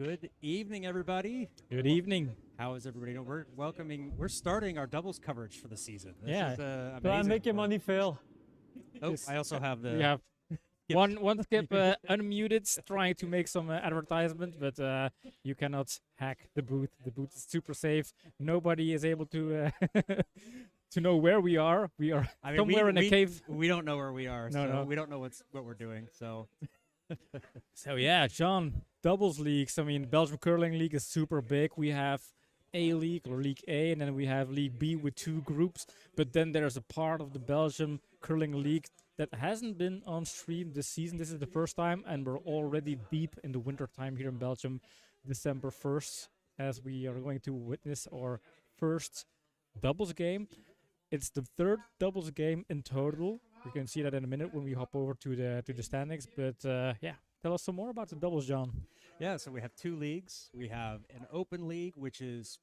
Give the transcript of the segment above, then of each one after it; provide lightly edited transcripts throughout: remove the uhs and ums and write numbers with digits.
Good evening, everybody. Good evening. How is everybody doing? We're starting our doubles coverage for the season. This Yeah. is amazing. Try and make your money fail. Oh, I also have the. We have Yep. one skip unmuted, trying to make some advertisement, but you cannot hack the booth. The booth is super safe. Nobody is able to to know where we are. We are somewhere in a cave. We don't know where we are. No, so no. We don't know what we're doing. So. So yeah, John, doubles leagues. I mean, Belgium Curling League is super big. We have A League or League A, and then we have League B with 2 groups. But then there's a part of the Belgium Curling League that hasn't been on stream this season. This is the first time, and we're already deep in the winter time here in Belgium, December 1st, as we are going to witness our first doubles game. It's the 3rd doubles game in total. We can see that in a minute when we hop over to the standings. But yeah, tell us some more about the doubles, John. Yeah, so we have 2 leagues. We have an open league, which is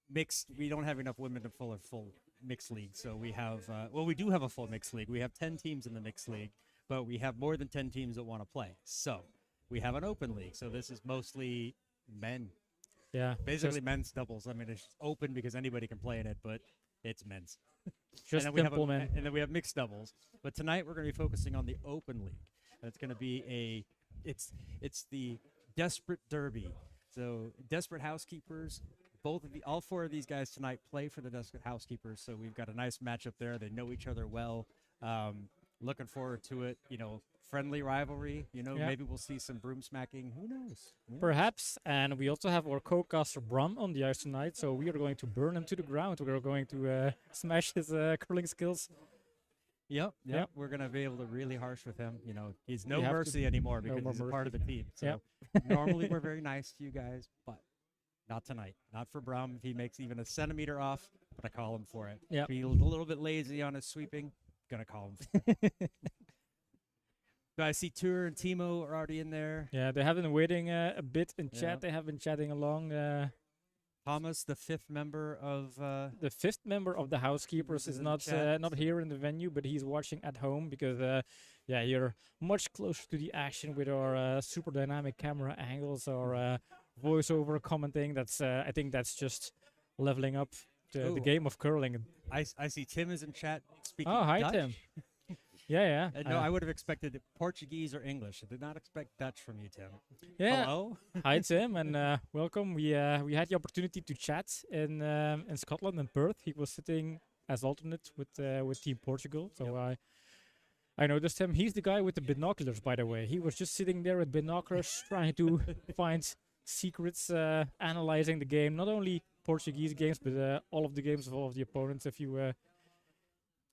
mixed. We don't have enough women to full mixed league. So we have, we do have a full mixed league. We have 10 teams in the mixed league, but we have more than 10 teams that want to play. So we have an open league. So this is mostly men. Yeah. Basically men's doubles. I mean, it's open because anybody can play in it, but it's men's. Just and then simple men. And then we have mixed doubles. But tonight we're going to be focusing on the open league. And it's going to be it's the Desperate Derby. So Desperate Housekeepers, all 4 of these guys tonight play for the Desperate Housekeepers. So we've got a nice matchup there. They know each other well. Looking forward to it. Friendly rivalry. Maybe we'll see some broom smacking. Who knows? Perhaps. And we also have our co-caster Bram on the ice tonight. So we are going to burn him to the ground. We are going to smash his curling skills. Yep. We're going to be able to really harsh with him. He's no mercy anymore because he's a part of the team. So normally we're very nice to you guys, but not tonight. Not for Bram. If he makes even a centimeter off, but I call him for it. Yep. If he's a little bit lazy on his sweeping, gonna call him for it. But I see Tur and Timo are already in there. Yeah, they have been waiting a bit in chat. Yeah. They have been chatting along. Thomas, the 5th member of the 5th member of the Housekeepers is not here in the venue, but he's watching at home because you're much closer to the action with our super dynamic camera angles, our voiceover commenting. That's I think that's just leveling up the game of curling. I see Tim is in chat speaking hi Dutch. Tim. Yeah. No, I would have expected Portuguese or English. I did not expect Dutch from you, Tim. Yeah. Hello. Hi Tim, and welcome. We had the opportunity to chat in Scotland in Perth. He was sitting as alternate with Team Portugal. So I noticed him. He's the guy with the binoculars, by the way. He was just sitting there with binoculars trying to find secrets, analyzing the game. Not only Portuguese games, but all of the games of all of the opponents. If you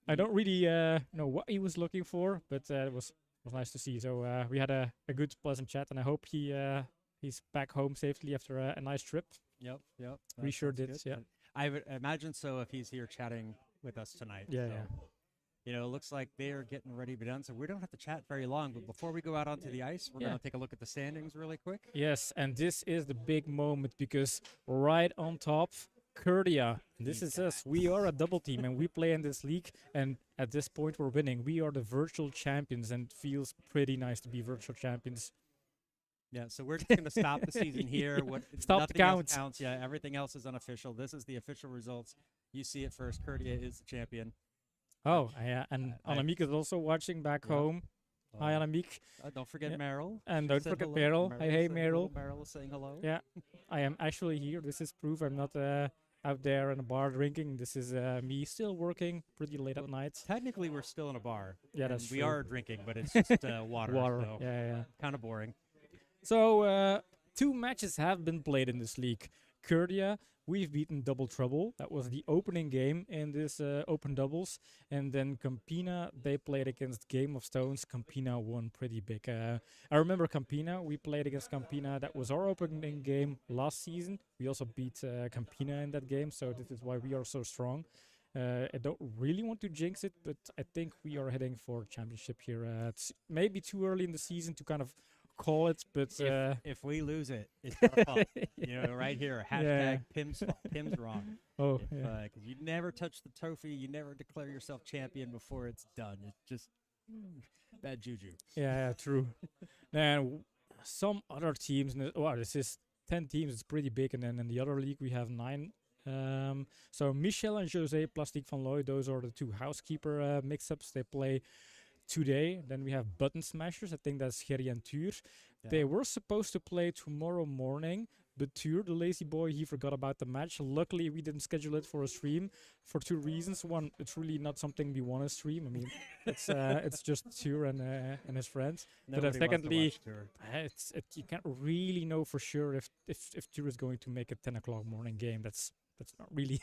I don't really know what he was looking for, but it was nice to see. So we had a good, pleasant chat, and I hope he's back home safely after a nice trip. Yep. We sure did. Good. Yeah. I would imagine so if he's here chatting with us tonight. Yeah. It looks like they are getting ready to be done, so we don't have to chat very long. But before we go out onto the ice, we're going to take a look at the standings really quick. Yes, and this is the big moment because right on top, Curdia. This is us. We are a double team, and we play in this league. And at this point, we're winning. We are the virtual champions, and it feels pretty nice to be virtual champions. Yeah, so we're just going to stop the season here. Stop the count. Counts. Yeah, everything else is unofficial. This is the official results. You see it first. Curdia is the champion. Oh, yeah, and Annemiek is also watching back home. Hi, Annemiek. Don't forget Meryl. And don't forget Meryl. Hey, Meryl. Meryl is saying hello. Yeah, I am actually here. This is proof I'm not out there in a bar drinking. This is me still working pretty late at night. Technically, we're still in a bar. Yeah, that's true. We are drinking, but it's just water. Water, so yeah. Kind of boring. So, 2 matches have been played in this league. Curdia, we've beaten Double Trouble. That was the opening game in this open doubles. And then Campina, they played against Game of Stones. Campina won pretty big. I remember Campina. We played against Campina. That was our opening game last season. We also beat Campina in that game, so this is why we are so strong. I don't really want to jinx it, but I think we are heading for championship here. It's maybe too early in the season to kind of call it, but if we lose it, it's our fault. Right here, hashtag Pim's wrong. Oh, because you never touch the trophy, you never declare yourself champion before it's done. It's just bad juju. Yeah, true. And some other teams, wow, this is 10 teams. It's pretty big. And then in the other league, we have 9. So Michel and José, Plastiek Van Looy, those are the 2 housekeeper mix-ups. They play today. Then we have Button Smashers. I think that's Gerry and Tuur. Yeah. They were supposed to play tomorrow morning, but Tuur, the lazy boy, he forgot about the match. Luckily, we didn't schedule it for a stream for 2 reasons. One, it's really not something we want to stream. I mean, it's just Tuur and his friends. Nobody but secondly, wants to watch Tour. you can't really know for sure if Tuur is going to make a 10 o'clock morning game. That's not really.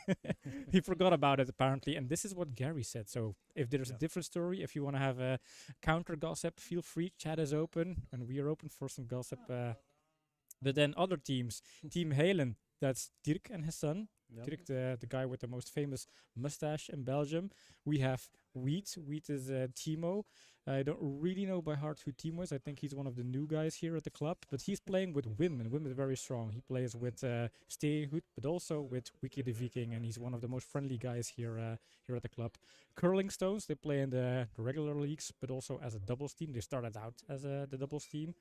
He forgot about it apparently, and this is what Gary said. So if there's a different story, if you want to have a counter gossip, feel free. Chat is open, and we are open for some gossip. But then other teams, Team Halen, that's Dirk and his son. Yep. Dirk, the guy with the most famous mustache in Belgium. We have Wheat. Wheat is Timo. I don't really know by heart who Timo is. I think he's one of the new guys here at the club. But he's playing with Wim, and Wim is very strong. He plays with Steenhoed, but also with Wiki the Viking, and he's one of the most friendly guys here at the club. Curling Stones, they play in the regular leagues, but also as a doubles team. They started out as the doubles team.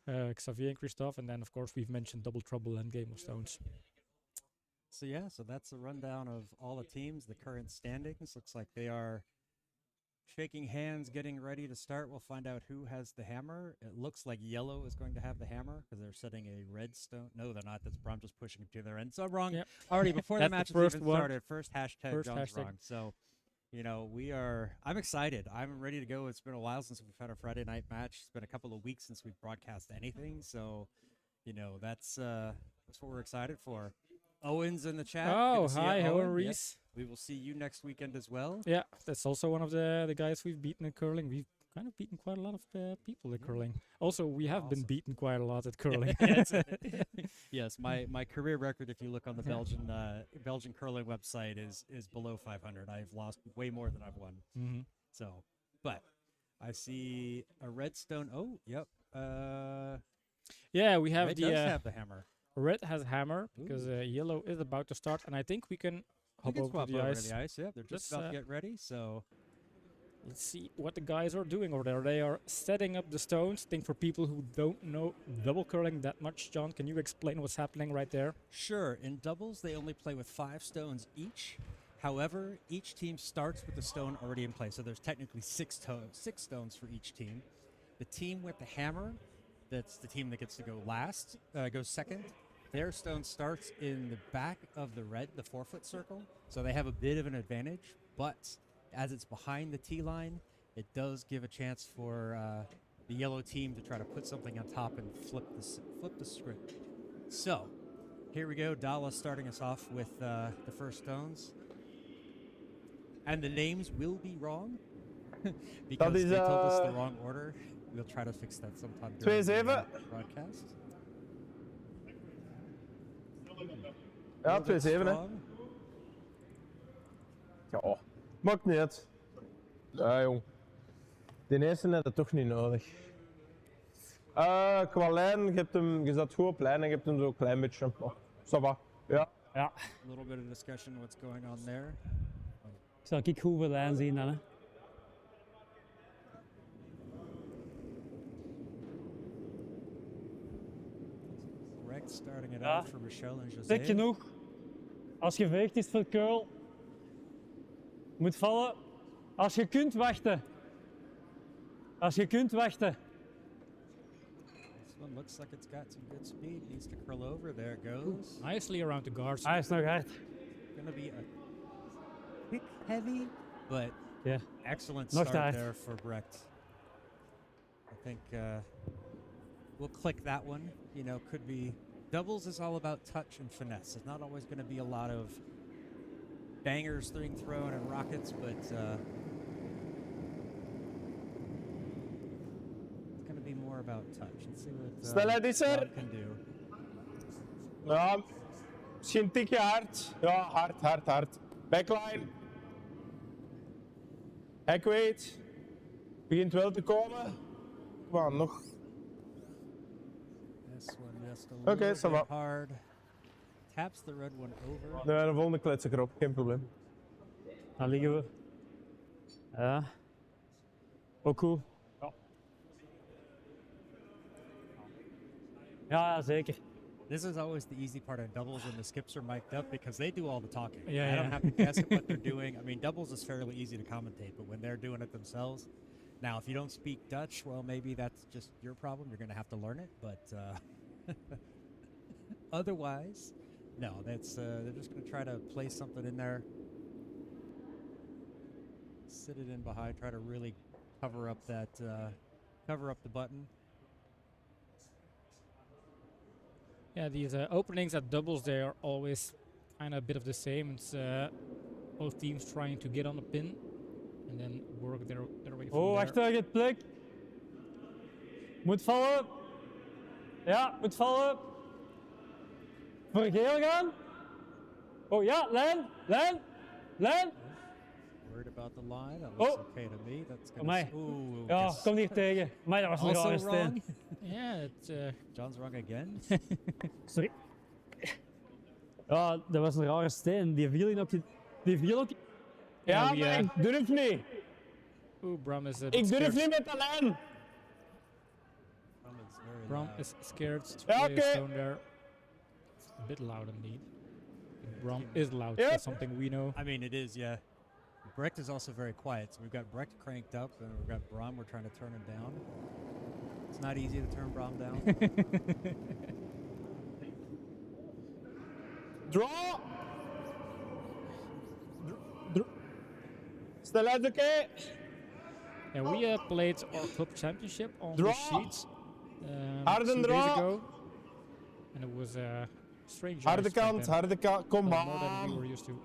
Xavier and Christophe, and then of course we've mentioned Double Trouble and Game of Stones. So that's a rundown of all the teams, the current standings. Looks like they are shaking hands, getting ready to start. We'll find out who has the hammer. It looks like yellow is going to have the hammer because they're setting a red stone. No, they're not. That's Bram just pushing to their end. So I'm wrong. Yep. Already before the match That's the has first even one. started. First First John's hashtag. wrong. So, I'm excited. I'm ready to go. It's been a while since we've had a Friday night match. It's been a couple of weeks since we've broadcast anything. So, that's what we're excited for. Owen's in the chat. Oh, Good to see hi, you, Owen Owen. Reese. Yes. We will see you next weekend as well. Yeah, that's also one of the guys we've beaten at curling. We've kind of beaten quite a lot of people at curling. Also, we have been beaten quite a lot at curling. Yes, my career record, if you look on the Belgian curling website, is below 500. I've lost way more than I've won. Mm-hmm. So, but I see a redstone. Oh, yep. Yeah, we have Red the does have the hammer. red has hammer because Ooh. yellow is about to start, and I think we can You hop can over swap to the over ice. to the ice. Yeah, they're just about to get ready. So Let's see what the guys are doing over there. They are setting up the stones. I think for people who don't know double curling that much, John, can you explain what's happening right there? sure, in doubles they only play with 5 stones each. However, each team starts with the stone already in place, so there's technically 6 stones for each team. The team with the hammer, that's the team that gets to go last, goes second. Their stone starts in the back of the red, the 4-foot circle, so they have a bit of an advantage. But as it's behind the tee line, it does give a chance for the yellow team to try to put something on top and flip the script. So here we go. Dalle starting us off with the first stones. And the names will be wrong because is, they told us the wrong order. We'll try to fix that sometime during the 2-7. broadcast. Ja, Little bit 2-7 hè. strong. Ja, maakt niet uit. Ja jong. Die eerste had het toch niet nodig. Qua lijn, je zat goed op lijn en je hebt hem zo een klein beetje. Oh, ça va. Ja. Ja, A little bit of discussion what's going on there. zal ik hoeveel lijn zien dan, hè? Brecht starting it Ja. out for Michel and José. Dik genoeg. Als je veegt is voor curl. Moet vallen. Als je kunt wachten. Als je kunt wachten. This one looks like it's got some good speed. Needs to curl over. There it goes. Nicely around the guards. Hij is nog hard. Gonna be a quick heavy, but Ja. excellent Nog start tijd. there for Brecht. I think we'll click that one. Could be doubles is all about touch and finesse. It's not always going to be a lot of bangers being thrown and rockets, but it's going to be more about touch. Let's see what Snelheid is er. Bram can do. Ja, misschien een tikje hard. Ja, hard. Backline. Hackweight. Begint wel te komen. Maar nog. This one just a Okay, little ça va. bit hard. Taps the red one over. Nee, de volgende klets ik erop, geen probleem. Dan liggen we. Ja. Ook goed. Ja. Ja, zeker. This is always the easy part of doubles when the skips are mic'd up because they do all the talking. Yeah, I don't yeah. have to guess at what they're doing. I mean, doubles is fairly easy to commentate, but when they're doing it themselves, now if you don't speak Dutch, well, maybe that's just your problem. You're going to have to learn it, but otherwise, no. That's they're just going to try to place something in there, sit it in behind, try to really cover up that cover up the button. Yeah, these openings at doubles, they are always kind of a bit of the same. It's both teams trying to get on the pin and then work their way from Oh, there. achterget plek. Moet vallen. Ja, moet vallen. Voor geel gaan. Oh ja, lijn, lijn, lijn. Worried about the line. That looks Oh. okay to me. That's gonna. Amai. Ooh. Ja, just kom hier tegen. Maar dat was een also rare steen. wrong. Yeah, it's John's wrong again. Sorry. Ja, dat was een rare steen. Die viel in ook. Die viel ook. Ja, wie, maar ik durf niet. ooh, Bram is a bit Ik durf scared. niet met de lijn. Bram is scared to Ja, play a oké. stone there. It's a bit loud indeed. Bram is loud. Yep. That's something we know. I mean, it is, yeah. Brecht is also very quiet. So we've got Brecht cranked up, and we've got Bram. We're trying to turn him down. It's not easy to turn Bram down. Draw! Snelheid oké? Yeah, we played our club championship on Draw. the sheets Harde 2 days draw. ago, and it was strange. Harde ice back kant, then. harde kant. Kom More than we aan. were used to,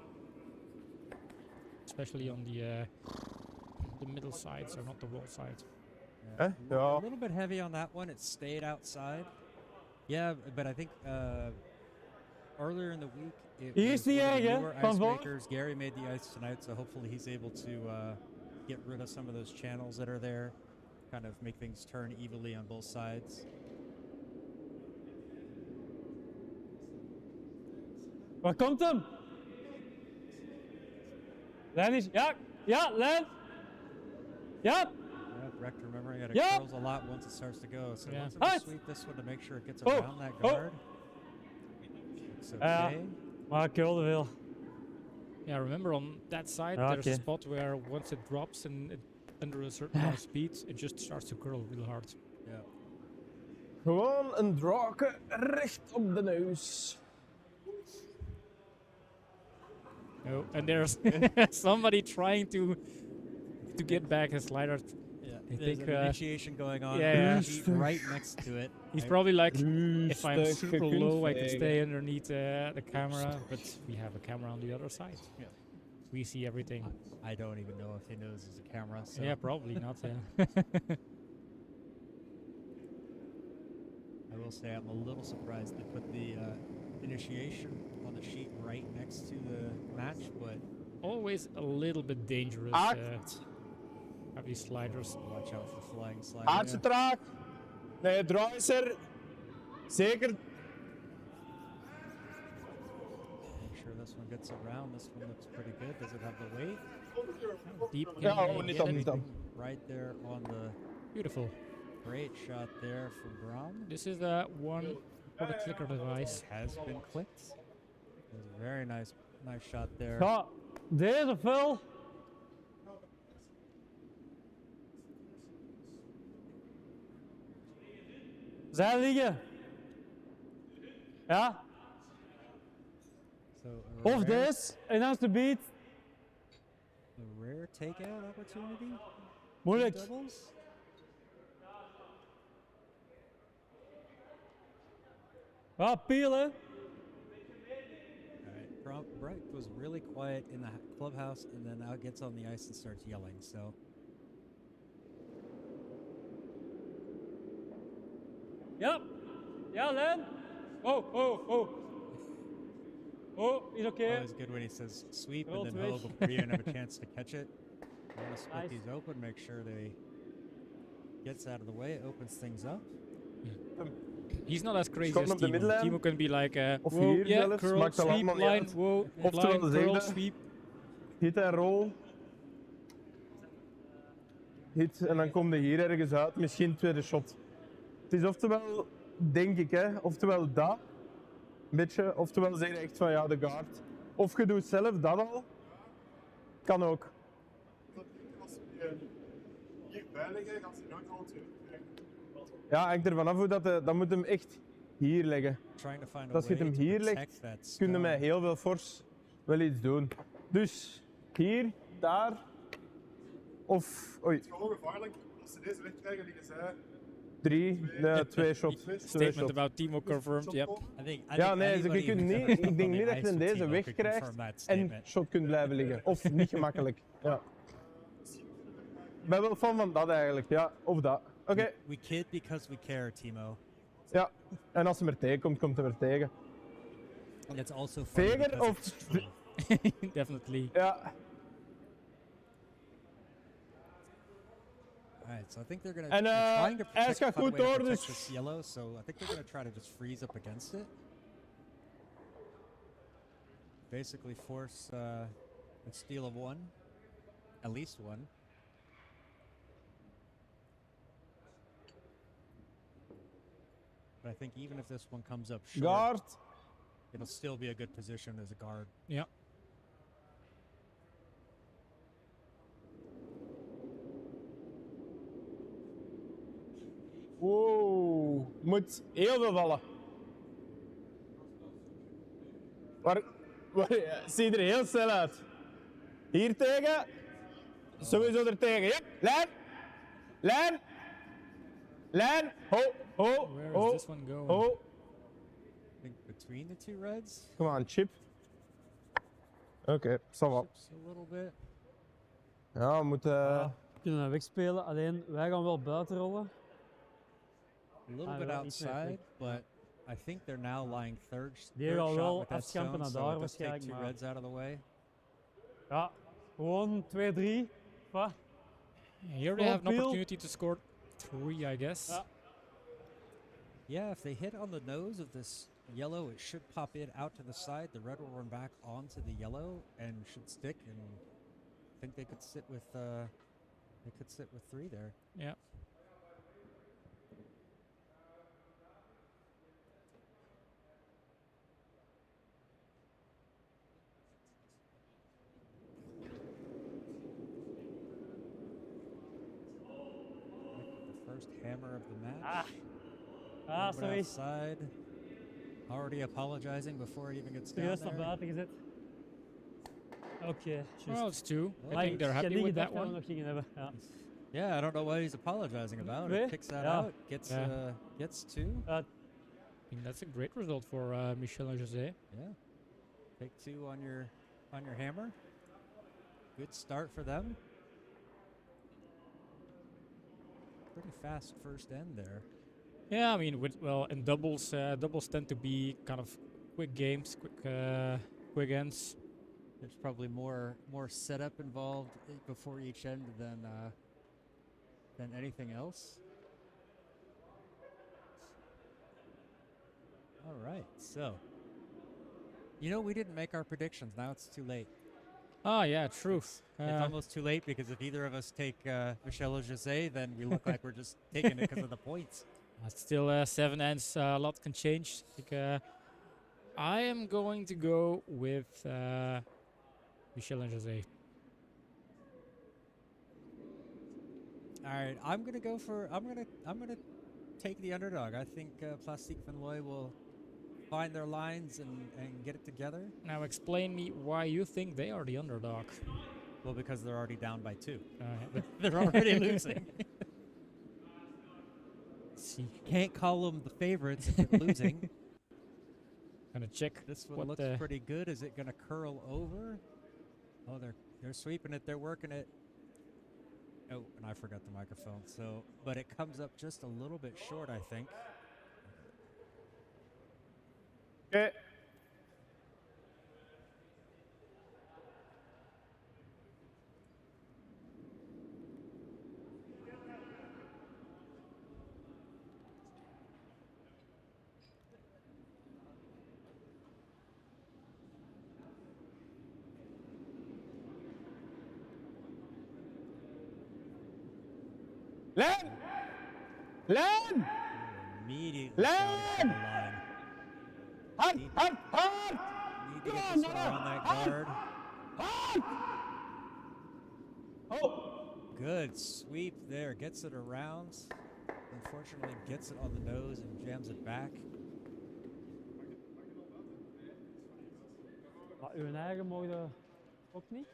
especially on the middle side, so not the wall side. Hè? A Ja. little bit heavy on that one. It stayed outside. Yeah, but I think earlier in the week, it Hier was is die one of the erg, hè, newer van ice voor. makers. Gary made the ice tonight, so hopefully he's able to get rid of some of those channels that are there, kind of make things turn evenly on both sides. Waar komt hem? Lijn is. Ja, ja, lijn. Ja. Yeah, Brecht remembering that it Yep. curls a lot once it starts to go. So Yeah. once it Right. sweep this one to make sure it gets Oh, around that oh. guard. Looks Ja. okay. Maar ik keulde veel. Yeah, remember on that side, Ah, there's a okay. spot where once it drops and under a certain amount of speed, it just starts to curl real hard. Yeah. Gewoon een drake recht op de neus. Oh, and there's somebody trying to get back his slider. Yeah. I There's think, an initiation going on. yeah, with yeah. the heat right next to it. He's I- probably like, if I'm Rustig, super je kunt low, I can vliegen. stay underneath the camera, but we have a camera on the other side. Yeah. We see everything. I don't even know if he knows there's a camera. So. Yeah, probably not. Yeah. I will say I'm a little surprised they put the initiation on the sheet right next to the match, but Always a little bit dangerous. Acht. Have these sliders. watch out for flying sliders. Aardse traag. Nee, draai is er. Zeker. Make sure this one gets around. This one looks pretty good. Does it have the weight? Deep. Ja, can oh, they niet get dan, it? niet dan. Right there on the Beautiful. great shot there from Bram. This is one for the clicker device. Has been clicked. It was a very nice shot there. Ja, deze fel. Zij liggen. Ja, So a of rare, deze. En dan is de beat. a rare takeout opportunity. Moeilijk. Doubles. Ja, pielen. All right. Brecht was really quiet in the clubhouse, and then now gets on the ice and starts yelling. So Ja. Ja, Len. Oh, oh, oh. Oh, is oké. always good when he says sweep Roll and then twitch. ho before you even have a chance to catch it. You want to split Nice. these open, make sure they gets out of the way, opens things up. He's not as crazy Schoppen as op de Timo. middenlijn. Timo can be like, Of whoa, hier yeah, zelfs, curl, maakt dat sweep, allemaal niet line, uit. whoa, Oftewel line, dezelfde. curl, sweep. Hit en roll. Hit en dan kom je hier ergens uit. Misschien tweede shot. Het is oftewel, denk ik, hè, oftewel dat. beetje. Oftewel zeg je echt van ja, de guard. Of je doet zelf dat al. Kan ook. Als je hierbij liggen, gaan ze nooit alle twee krijgen. Ja, hangt ervan af hoe dat... Dan moet hem echt hier leggen. Trying to find a Als je way het hem to hier protect legt, that kun je stone. met heel veel force wel iets doen. Dus hier, daar. Of... Oei, Het is gewoon gevaarlijk. Als ze deze wegkrijgen, liggen zij 2 shot. Twee Statement shot. about teamwork confirmed. shot Yep. komen. I think Ja, nee, anybody je kunt who's niet, ever ik come denk on niet the dat je ice with deze Timo could wegkrijgt confirm that en statement. shot kunt blijven liggen. Of niet gemakkelijk. Ja. Ik ben wel fan van dat eigenlijk, ja. Of dat. Oké, We kid because we care, Timo. ja. En als hij er tegenkomt, komt hij er tegen. And it's also funny Veger because of... it's true. Definitely. Ja. Alright, so I think they're gonna En, they're trying to ijs protect, gaat find a goed way to door, protect dus- this yellow, so I think they're gonna try to just freeze up against it. Basically force a steal of one. At least one. But I think even if this one comes up short, Guard. it'll still be a good position as a guard. Yeah. Wow. Moet heel veel vallen. Ziet er heel snel uit. Hier tegen. Sowieso er tegen. Ja. Lijn. Lijn. Lijn. Ho. Ho. Where is Ho. this one going? Ho. I think between the two reds, Come on, chip. Oké, ça va. chips a little bit. Ja, we moeten... We kunnen dat wegspelen, alleen wij gaan wel buiten rollen. A little Ah, bit wel iets meer outside, plek. but I think they're now lying third, Die third gaan shot wel with that afschampen stone, naar so daar it does take waarschijnlijk, two maar- reds out of the way. Ja, gewoon 2-3. Va? Here they have an Peel. opportunity to score 3, I guess. Ja. Yeah, if they hit on the nose of this yellow, it should pop it out to the side. The red will run back onto the yellow and should stick. And I think they could sit with three there. Yeah. The first hammer of the match. Ah, Little bit sorry. outside. Already apologizing before it even gets down Serieus naar there. buiten gezet. Oké, Well, it's 2. I Ah, think they're happy with that we one. nog gingen hebben. Ja. Yeah, I don't know what he's apologizing about. Nee? It kicks that Ja. out, gets two. I think that's a great result for Michel José. Yeah. Take two on your hammer. Good start for them. Pretty fast first end there. Yeah, I mean, in doubles, doubles tend to be kind of quick games, quick ends. There's probably more setup involved before each end than anything else. All right, so we didn't make our predictions. Now it's too late. Ah, yeah, true. It's almost too late because if either of us take Michel José, then we look like we're just taking it because of the points. It's still 7 ends. A lot can change. I am going to go with Michel José. All right, I'm gonna take the underdog. I think Plastiek Van Looy will find their lines and get it together. Now explain me why you think they are the underdog. Well, because they're already down by 2. But They're already losing. see, Can't call them the favorites if they're losing. gonna check This one what looks the pretty good. Is it gonna curl over? Oh, they're sweeping it. They're working it. Oh, and I forgot the microphone. So, but it comes up just a little bit short, I think. Oké. Lijn! Lijn! Immediately Lijn! shouting from the line. Hard, Need- hard, hard! Need to Come get on, this one Dalle! around that Hard! guard. Hard! Oh! Good sweep there. Gets it around. Unfortunately, gets it on the nose and jams it back. Maar uw eigen mogen ook niet?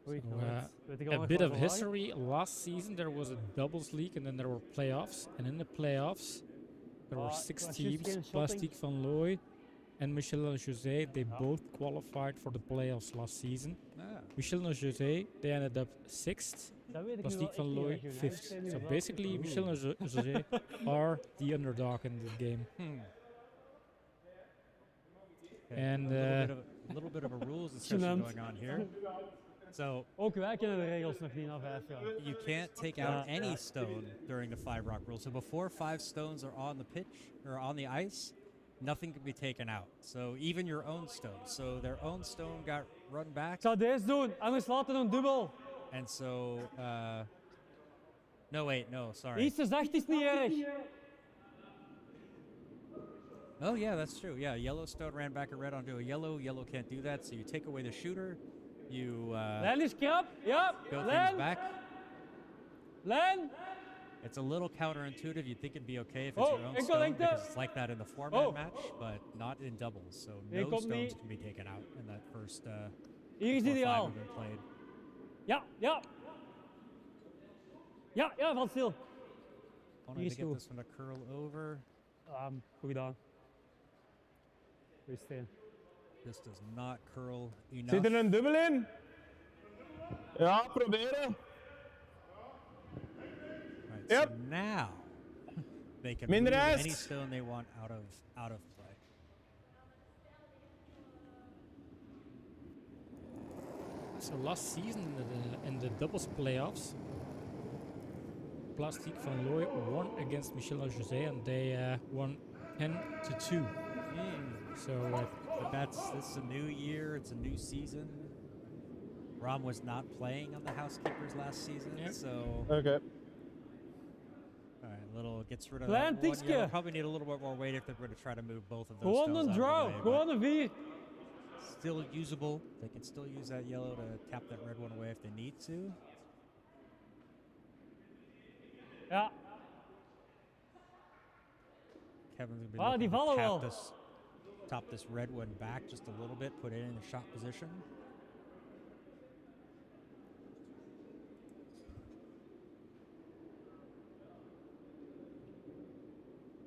Oei, So, nou, weet ik al a nog bit wat of we wagen? history. Last season there was a doubles league and then there were playoffs. And in the playoffs there were 6 was juist teams. geen shotting. Plastiek Van Looy and Michel José. They both qualified for the playoffs last season. Ah, Michel and José, they ended up 6th. Dat weet ik nu wel Plastiek echt Van niet, Looy dat je hun 5th. eigen steen So nu basically Michel and José are the underdog in this game. okay. And, a little bit of a rules discussion Gênant. going on here. So Ook wij kennen de regels nog niet na 5 jaar. you can't take out any stone during the 5 rock rule. So before 5 stones are on the pitch or on the ice, nothing can be taken out. So even your own stone. So their own stone got run back. Ik zou deze doen, anders laten we een dubbel. And so, no, wait, no, sorry. Iets te zacht is niet erg. Oh, yeah, that's true. Yeah, Yellowstone ran back a red onto a yellow. Yellow can't do that, so you take away the shooter. You Lijn is krap. Ja, go things lijn, back. lijn. It's a little counterintuitive. You'd think it'd be okay if it's Oh, your own ik wil stone denken- because it's like that in the 4-man Oh. match, but not in doubles. So Ik no kom stones niet. can be taken out in that first Hier is 4-5 ideaal. have been played. Ja, ja. Ja, ja, valt stil. Opponent Hier is to get goed. this one to curl over. Goed gedaan. Goeie steen. This does not curl enough. Zit er een dubbel in? Ja, proberen. Right, Yep. so now they can Minder move ijs. any stone they want out of play. So last season in the doubles playoffs, Plastiek Van Looy won against Michel José and they won 10-2. So But this is a new year. It's a new season. Bram was not playing on the Housekeepers last season, Yep. so Oké. all right, little gets rid of Klein that one. tikje. Yellow. Probably need a little bit more weight if they're going to try to move both of those Gewoon stones een out draw. of the way, Gewoon een 4. but still usable. They can still use that yellow to tap that red one away if they need to. Ja. Kevin's going to be Ah, die looking to vallen wel. top this red one back just a little bit, put it in a shot position.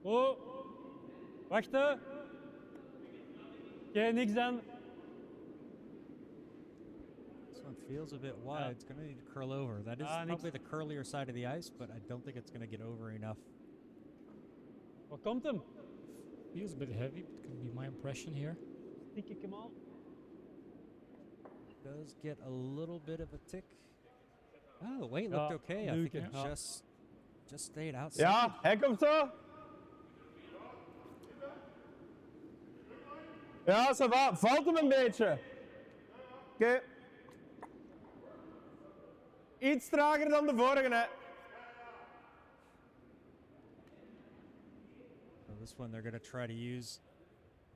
Oh. Wachten. Oké, niks dan. This one feels a bit wide. It's going to need to curl over. That is Ah, niks. probably the curlier side of the ice, but I don't think it's going to get over enough. Wat komt hem? feels a bit heavy, but could be my impression here. Tik ik hem al? Does get a little bit of a tick. Oh, the weight looked Ja, okay. I think leuke, it ja. just stayed outside. Ja, hij komt zo. Ja, ça va. Valt hem een beetje. Oké. Iets trager dan de vorige, hè. So this one, they're going to try to use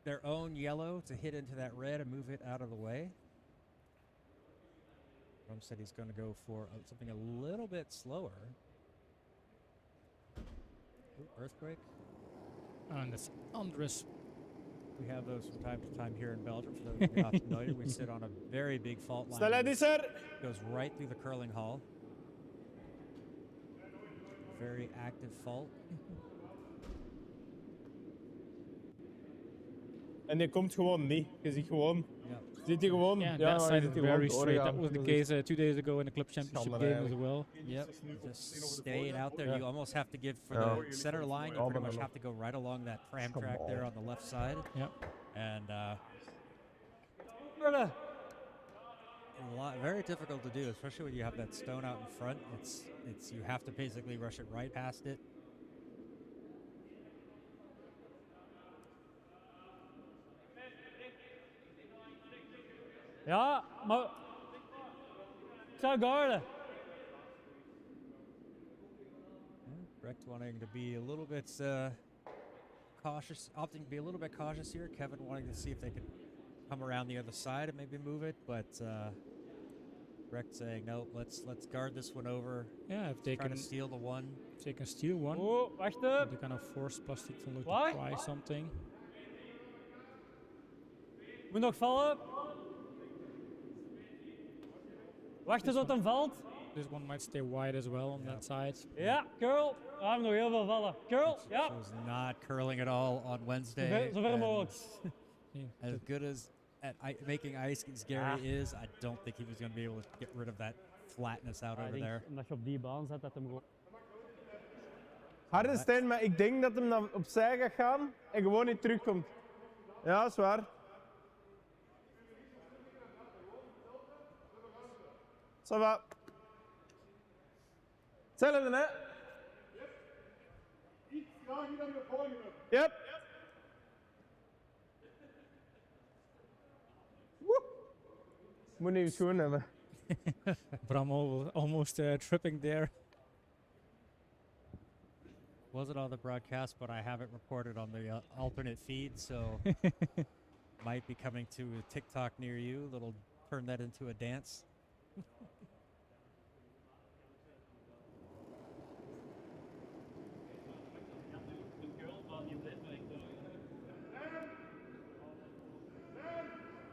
their own yellow to hit into that red and move it out of the way. Bram said he's going to go for something a little bit slower. Ooh, earthquake. And it's Andres. We have those from time to time here in Belgium. For those who are not familiar, we sit on a very big fault line. Snelheid is er. Goes right through the curling hall. Very active fault. En die komt gewoon niet. Je ziet gewoon. Yep. Ziet hij gewoon. Yeah, ja, that maar side je is ziet hij very gewoon straight. That doorgaan. was the Dat is- case 2 days ago in the club championship Schande game as well. Yep. Just staying out there. Yeah. You almost have to give for Yeah. the center line. You Oh, pretty no, much no. have to go right along that tram Come track there on. on the left side. Yep. And Worden. very difficult to do, especially when you have that stone out in front. It's you have to basically rush it right past it. Ja, maar... Ik zou guarden. Brecht wanting to be a little bit cautious, opting to be a little bit cautious here. Kevin wanting to see if they could come around the other side and maybe move it, but Brecht saying no. Let's guard this one over. Yeah, if they Try to can, steal the one. if they can steal one, Oh, wachten. they kind of force Plastiek Van Looy to Why? try something. Moet nog vallen. Wachten tot hem valt. This one might stay wide as well on that side. Ja, curl. We hebben nog heel veel vallen. Curl, ja. She was not curling at all on Wednesday. Zo ver and mogelijk. Yeah. As good as at making ice as Gary is, I don't think he was going to be able to get rid of that flatness out Ik over denk, there. omdat je op die baan zet, dat hem gewoon... Harde Stijn, maar ik denk dat hem dan opzij gaat gaan en gewoon niet terugkomt. Ja, is waar. Ça va. Hetzelfde, hè? Iets trager dan de vorige. Yep. Woe. Moet niet schoen hebben. Bram almost tripping there. Wasn't on the broadcast, but I have it reported on the alternate feed, so might be coming to a TikTok near you. That'll turn that into a dance.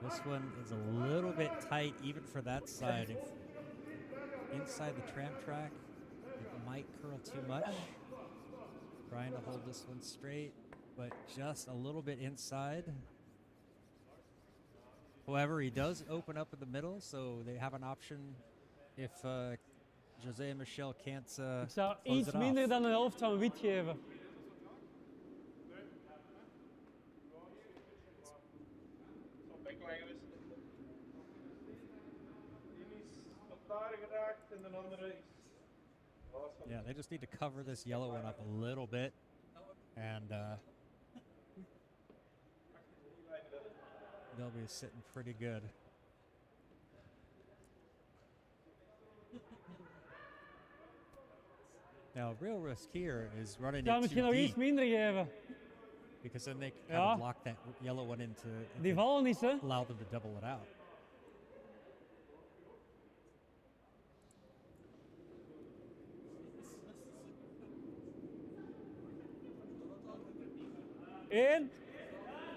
This one is a little bit tight, even for that side. If inside the tram track, it might curl too much. Trying to hold this one straight, but just a little bit inside. However, he does open up in the middle, so they have an option if José and Michel can't Ik zou close iets it off. minder dan de helft van wit geven. En de andere is... Yeah, they just need to cover this yellow one up a little bit, and they'll be sitting pretty good. Now, real risk here is running Ik zou it misschien too nog iets deep, minder geven. because then they kind Ja. of lock that yellow one into Die vallen niet, hè. allow them to double it out. Eén.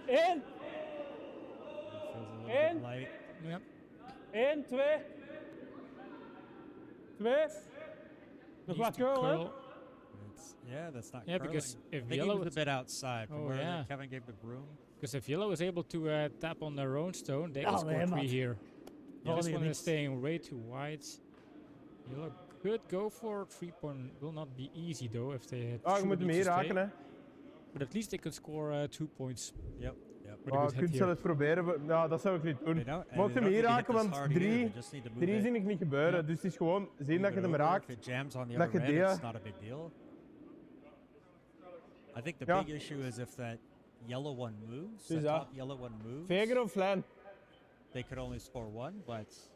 It Eén. feels a little In. bit light. Yep. 1, 2. 2. Nog Needs wat to curl, hè. curl. Yeah, that's not Yeah, curling. because if I think he yellow was is- a bit outside from Oh, where yeah. Kevin gave the broom. Because if yellow is able to tap on their own stone, they Ja, can score nee, 3 maat. here. Vallen This hier one is niks. staying way too wide. Yellow could go for 3 point. Will not be easy though if they had Ah, je sure moet hem need hier to stay. raken, hè. But at least they can score 2 points. Yep, yep. With a Ah, good je hit kunt here. zelfs proberen. Ja, dat zou ik niet doen. They don't, and Mocht they hem don't hier need to hit raken, this want hard either, 3 they just need to move it. zie ik niet gebeuren. Ja. Dus het is gewoon zien Move dat je it hem over. raakt. If it jams on the Dat other je end, die, it's not a big deal. I think the Ja. big issue is if that yellow one moves, Dus the ja. top yellow one moves, Veger of lijn? they could only score one, but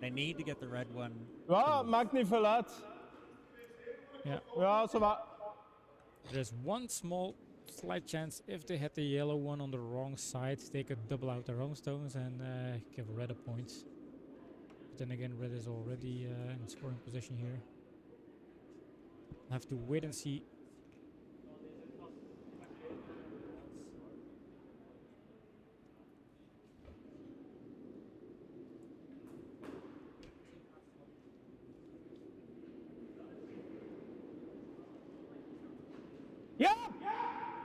they need to get the red one. Ja, maakt niet veel uit. Yeah. Ja, zo va. There's one small slight chance if they had the yellow one on the wrong side, they could double out their own stones and give red a point. But then again, red is already in scoring position here. Have to wait and see. Ja!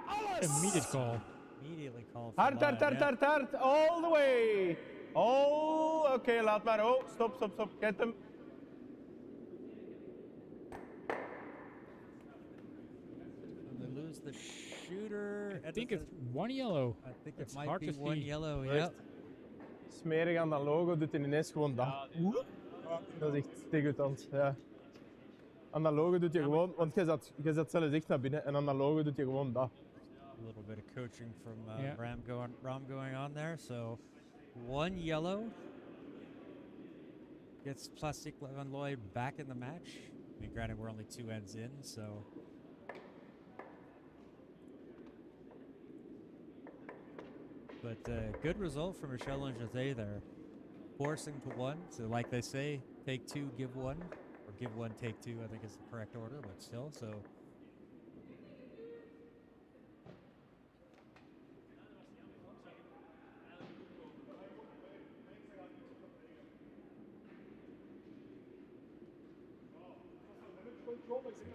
Alles! Immediate call. Immediately call for Hard, line, hard, hard, yeah. hard, hard. All the way. All... Oké, laat maar. Oh, stop, stop, stop. Get hem. And they lose the shooter. I and think the- it's one yellow. I think it's it might hard be to one see. yellow. Brecht. Yep. Smerig aan dat logo doet hij ineens gewoon dat. Dat is echt degoutant, ja. Aan dat logo doet hij gewoon, want jij zat zelfs echt naar binnen en aan dat logo doet hij gewoon dat. A little bit of coaching from Yeah. Bram going on there. So one yellow gets Plastiek Van Looy back in the match. I mean, granted, we're only 2 ends in, so But good result for Michel and José there. Forcing to one. So like they say, take two, give one. Or give one, take two, I think is the correct order, but still. So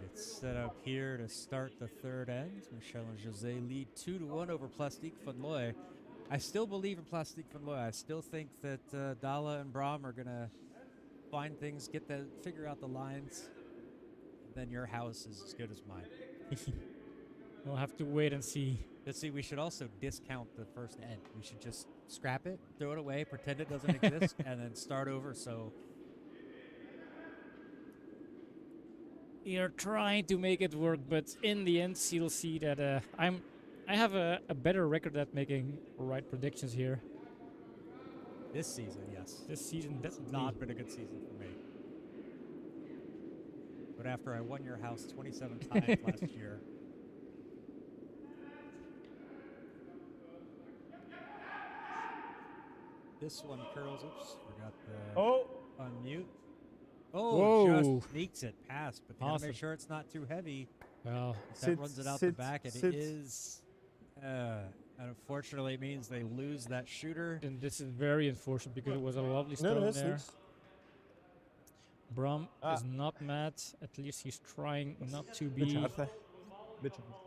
it's set up here to start the third end. Michel and José lead 2-1 over Plastiek Van Looy. I still believe in Plastiek Van Looy. I still think that Dalle and Bram are gonna find things, figure out the lines. Then your house is as good as mine. We'll have to wait and see. But see, we should also discount the first end. We should just scrap it, throw it away, pretend it doesn't exist, and then start over. So You're trying to make it work, but in the end, you'll see that I have a better record at making right predictions here. this season, yes. This season, It's definitely. not been a good season for me. But after I won your house 27 times last year. This one curls. Oops, forgot the Oh, unmute. Oh, Whoa. just sneaks it past, but you gotta Awesome. make sure it's not too heavy. Well, That runs it out the sit, back, and sit. it is. And unfortunately, it means they lose that shooter. and this is very unfortunate because it was a lovely Nee, stone dat is there. niks. Bram Ah. is not mad. At least he's trying not to Beetje be. hard, hè. Beetje hard.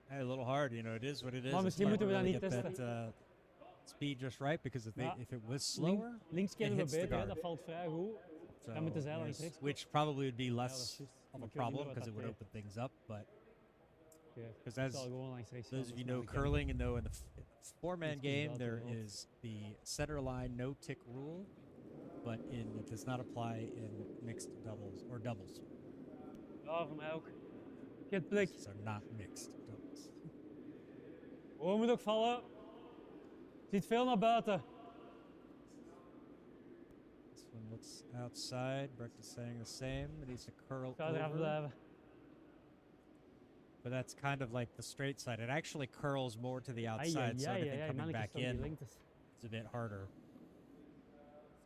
Hey, a little hard, you know. It is what it is. Maar It's misschien hard moeten to we dat really niet get that speed just right, because Ja. if it was slower, Links kennen we hits the beter, hè, guard. dat valt vrij goed. so, Dan moeten zij langs yes, rechts which probably would be dat less is juist. of a Ik weet niet meer problem wat because it dat would deed. open things up. But Oké, because ik as zal gewoon langs rechts those gaan, of you dat know is wel curling and know in the four-man Iets komt game buiten there de rood. is the center line no tick rule, but it does not apply in mixed doubles or doubles. bekend. Ja, voor mij ook. Geen plek. So not mixed doubles. Oh, moet ook vallen. Ziet veel naar buiten. This one looks outside. Brecht is saying the same. It needs to curl Ga eraf over. blijven. But that's kind of like the straight side. It actually curls more to the outside, so anything coming mannetjes back staan die in lengtes. is a bit harder.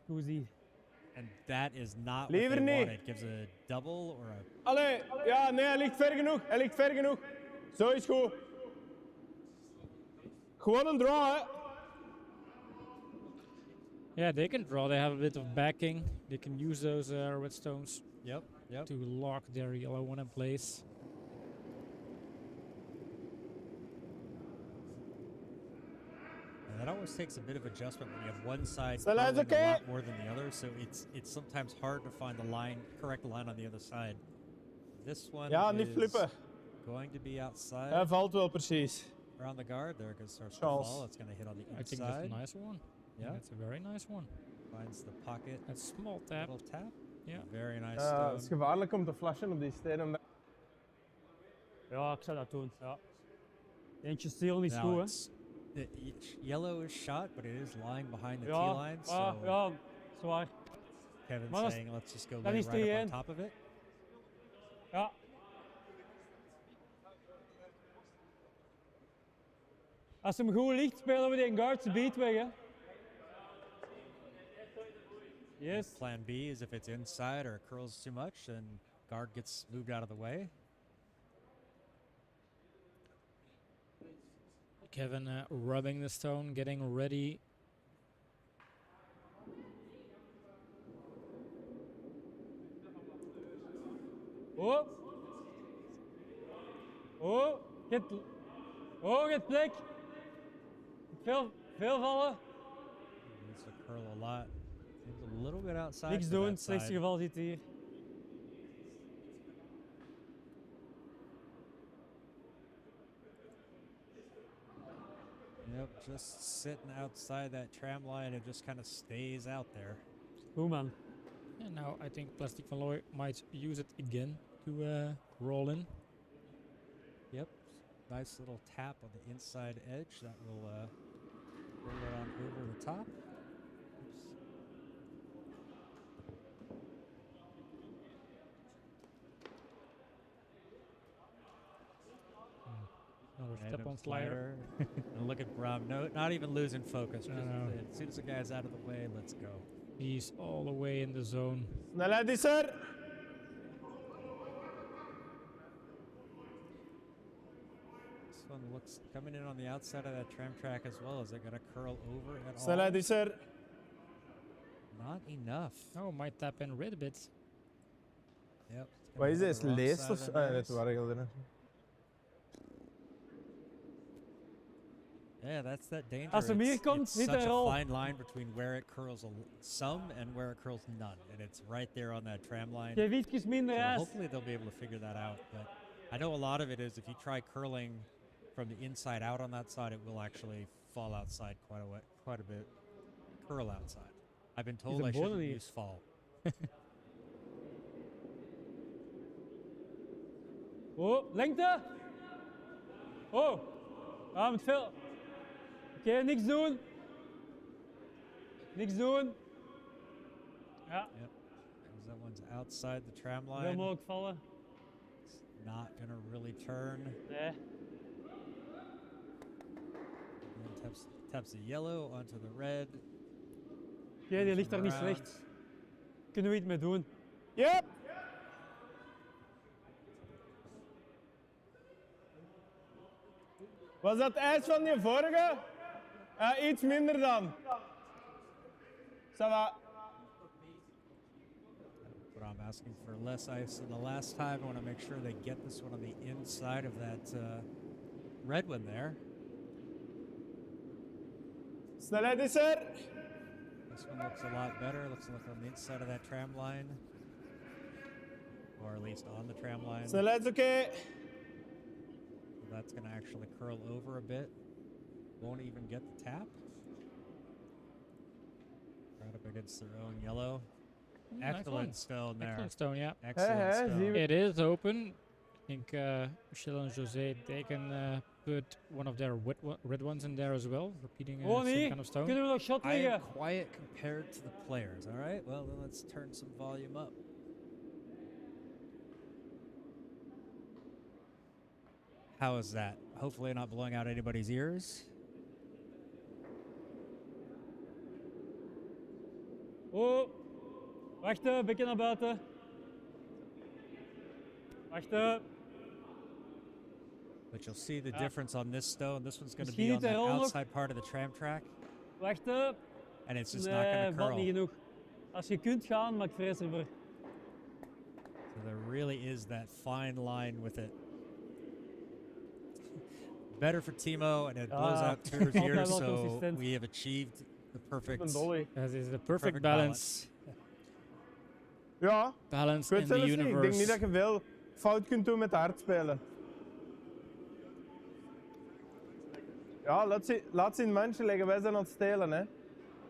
Scusi. And that is not Liever what they niet. wanted. Gives a double or a... Allee, ja, nee, hij ligt ver genoeg. Hij ligt ver genoeg. Zo is goed. Gewoon een draw, hè. Yeah, they can draw. They have a bit of backing. They can use those redstones Yep, yep. to lock their yellow one in place. And that always takes a bit of adjustment when you have one side So that's curling a okay. lot more than the other, so it's sometimes hard to find the correct line on the other side. This one Ja, niet is flippen. going to be outside. Hij valt wel precies. Around the guard, there it goes, starts to Charles. fall. It's going to hit on the I think that's a inside. nice one. I Yeah. think that's a very nice one. Finds the pocket. A small tap. Little tap. Yeah. Very nice Het is stone. gevaarlijk om te flashen op die steen. Omdat... Ja, ik zou dat doen. Ja. Eentje steel is Now goed, hè. it's, yellow is shot, but it is lying behind the Ja, T-line, so ja, zwaar. Kevin's Maar dat is- saying let's just go dat lay is right up on TN. top of it. Ja. Als hem goed ligt, spelen we die guard zijn beat weg, hè. Yes. Plan B is if it's inside or it curls too much, then guard gets moved out of the way. Kevin rubbing the stone, getting ready. Oh. Oh. Get plek. Veel vallen. Needs to curl a lot. Seems a little bit outside. Niks to doen, that het slechtste side. geval zit hier. Yep, just sitting outside that tram line and just kind of stays out there. Goed, man. And now I think Plastiek Van Looy might use it again to roll in. Yep, nice little tap on the inside edge that will roll it on over the top. Oops. Another step Random on slider. And look at Bram. No, not even losing focus. Just No. as soon as the guy's out of the way, let's go. He's all the way in the zone. Snelheid is er. This one looks coming in on the outside of that tram track as well. Is it going to curl over at all? Snelheid is er. Not enough. Oh, might tap in rid a bit. Yep. it's Wat gonna is hit dit? Is the wrong leest side of of zo? the Ah, nose. dat waren gelden. Yeah, that's that danger. Als hem hier It's- komt, it's niet such een a rol. fine line between where it curls some and where it curls none, and it's right there on that tram line. Geef iets minder So ijs. hopefully they'll be able to figure that out. But I know a lot of it is if you try curling from the inside out on that side, it will actually fall outside quite a bit. Curl outside. I've been told een I shouldn't bonenlier. use fall. Oh, lengte. Oh. Ah, met veel. Oké, niks doen. Niks doen. Ja, Yep. Because that one's outside the tram veel line. mogelijk vallen. It's not gonna really turn. Nee. And then taps the yellow onto the red. Oké, die ligt daar niet Around. slecht. Kunnen we iets mee doen? Yep. Was dat ijs van die vorige? Iets minder dan. Ça va. But I'm asking for less ice than the last time. I want to make sure they get this one on the inside of that red one there. Snelheid is er. This one looks a lot better. Looks like on the inside of that tram line. Or at least on the tram line. Snelheid is oké. That's going to actually curl over a bit. Won't even get the tap. Right up against their own yellow. Nice Excellent one. stone there. Excellent stone, yeah. Excellent Hey, stone. zie je- It is open. I think Michel and José, they can put one of their red ones in there as well, repeating Oh same nee, kind of stone. kunnen we nog shot I am liggen? quiet compared to the players. All right, well then let's turn some volume up. How is that? Hopefully not blowing out anybody's ears. Oh, wachten, bekje naar buiten. Wachten. But you'll see the Ja. difference on this stone. This one's going to Misschien be on niet de the rol nog. outside part of the tram track, Wachten. and it's just not Nee, going to valt niet curl. genoeg. Als je kunt gaan, maar ik vrees ervoor. So there really is that fine line with it. Better for Timo, and it blows Ah, out to his altijd ears, wel so consistent. we have achieved the perfect, Een dolly. That is the perfect perfect balance. Ja, Balance ik in weet the zelfs niet. Ik denk universe. niet dat je veel fout kunt doen met hard spelen. Ja, laat ze in mandje leggen. Wij zijn aan het stelen, hè.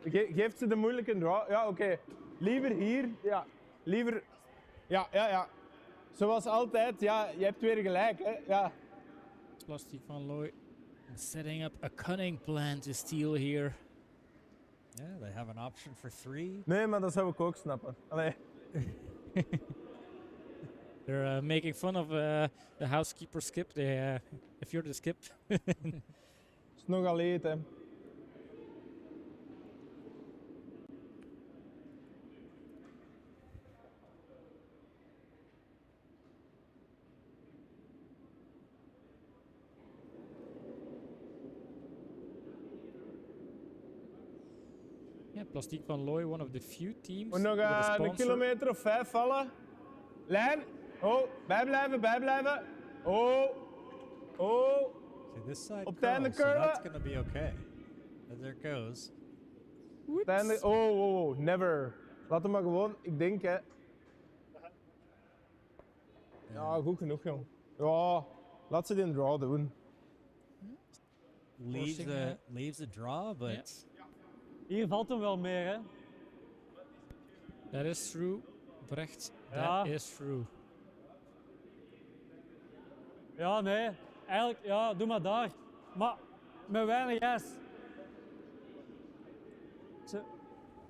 Geef ze de moeilijke draw. Ja, oké. Liever hier. Ja, liever... Ja. Zoals altijd. Ja, je hebt weer gelijk, hè. Ja. Plastiek Van Looy setting up a cunning plan to steal here. Yeah, they have an option for 3. Nee, maar dat zou ik ook snappen. Allee. They're making fun of the housekeeper skip. They, if you're the skip. Het is nogal leed, hè. Yeah, Plastiek Van Looy, one of the few teams Moet nog with a een sponsor. kilometer of 5 vallen. Lijn. Oh, bijblijven. Oh. See, this side Op het einde curls, so that's curlen. going to be okay. And there it goes. Uiteindelijk, oh, never. Laat hem maar gewoon, ik denk hè. Ja, goed genoeg jong. Ja, laat ze die draw doen. Forcing, Leaves the draw, but Yeah. Hier valt hem wel meer, hè. That is true. Brecht, Ja. that is true. Ja, nee. Eigenlijk, ja, doe maar daar. Maar met weinig ijs.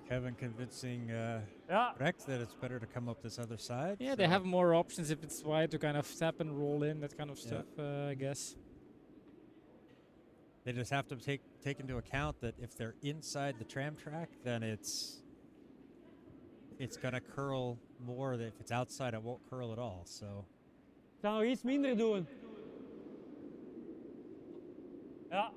Kevin convincing Ja, Brecht that it's better to come up this other side. Yeah, they so- have more options if it's wide to kind of tap and roll in, that kind of Yeah. stuff, I guess. They just have to take into account that if they're inside the tram track, then it's gonna curl more. If it's outside, it won't curl at all. So Ik ga nog iets minder doen. Ja.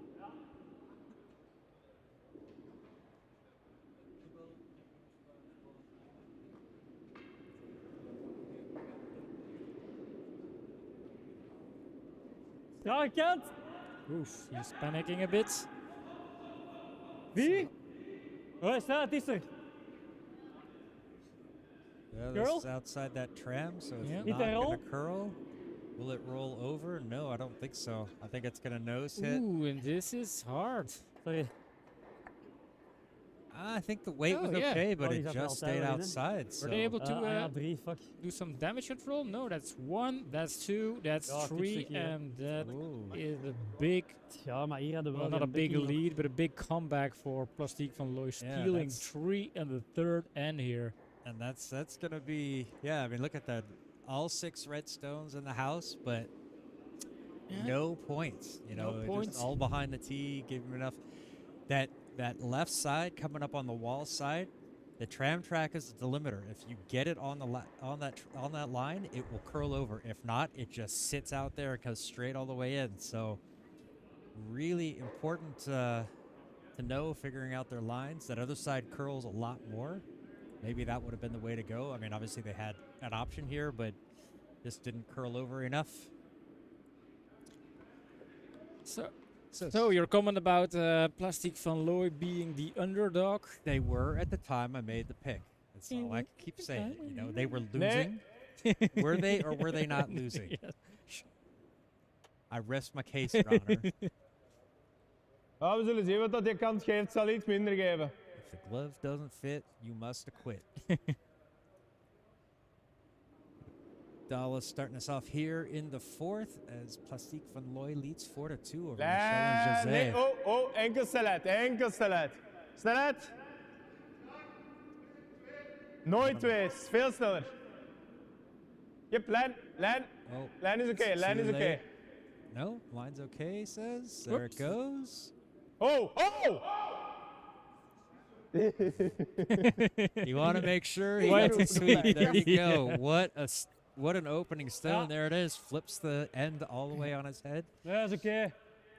Strale kant. Oof, he's panicking a bit. Wie? Oh, het is er. yeah, Curl? this is outside that tram, so it's Yeah. not Did they gonna roll? curl. Will it roll over? No, I don't think so. I think it's gonna nose hit. Ooh, and this is hard. Sorry. I think the weight Oh, was yeah. okay, but Oh, die it zat wel just stayed tijden in, hè? outside. So Were they able to Ja, 3, fuck. do some damage control? No, that's 1, that's 2, that's Ja, 3, kutstukje, hè. and that Ooh. is a big, Ja, maar hier hadden we well, wel not a geen big bekking op. lead, but a big comeback for Plastiek Van Looy, Yeah, stealing that's- 3 and the third end here. And that's gonna be, yeah. I mean, look at that. All 6 red stones in the house, but Yeah. no points. You No know, points. just all behind the tee. Give him enough. That left side coming up on the wall side, the tram track is the delimiter. If you get it on the on that line, it will curl over. If not, it just sits out there and goes straight all the way in. So really important to know, figuring out their lines. That other side curls a lot more. Maybe that would have been the way to go. I mean, obviously they had an option here, but just didn't curl over enough. So your comment about Plastiek Van Looy being the underdog? They were at the time I made the pick. That's all I can keep saying. You know, they were losing. Were they or were they not losing? I rest my case, Your Honor. Ja, we zullen zien wat dat die kant geeft. Zal iets minder geven. If the glove doesn't fit, you must acquit. Dalle starting us off here in the 4th as Plastiek Van Looy leads 4-2 over Michel José. Nee, oh, enkel snelheid, enkel snelheid. Snelheid. Nooit 2, veel sneller. Yep, lijn. Oh, Lijn is oké, it's lijn too is oké. late. No, line's okay, he says. There it goes. Oh! You want to make sure he What? gets it sweet. There you go. Yeah. What an opening stone. Ja. There it is. Flips the end all the way on his head. Ja, is oké. Ik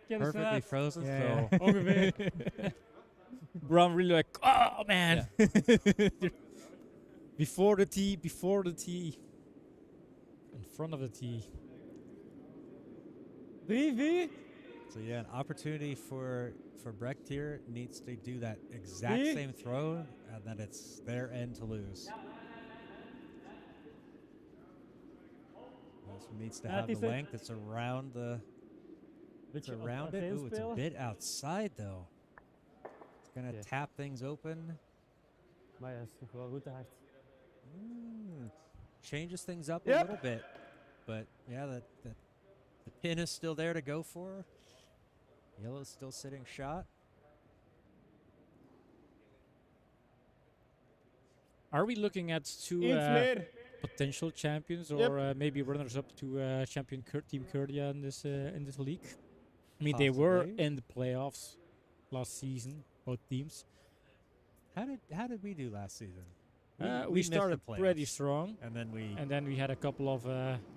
ken de Perfectly snelheid. frozen. Yeah. So Ongeveer. Bram really like, oh man. Before the tee. In front of the tee. 3, 4. So yeah, an opportunity for Brecht here. Needs to do that exact See? same throw, and then it's their end to lose. This one needs to Ja, have het the is het. length. It's around the. It's Beetje around it. Ooh, it's a bit outside though. It's gonna Okay. tap things open. Maar ja, is nog wel goed te hard. Changes things up a Yep. little bit, but yeah, the pin is still there to go for. Yellow's still sitting shot. Are we looking at two Iets meer. potential champions, or Yep. maybe runners-up to champion Team Curdia in this league? I mean, they were Possibly. in the playoffs last season, both teams. How did we do last season? We missed the started pretty playoffs, strong, and then and then we had a couple of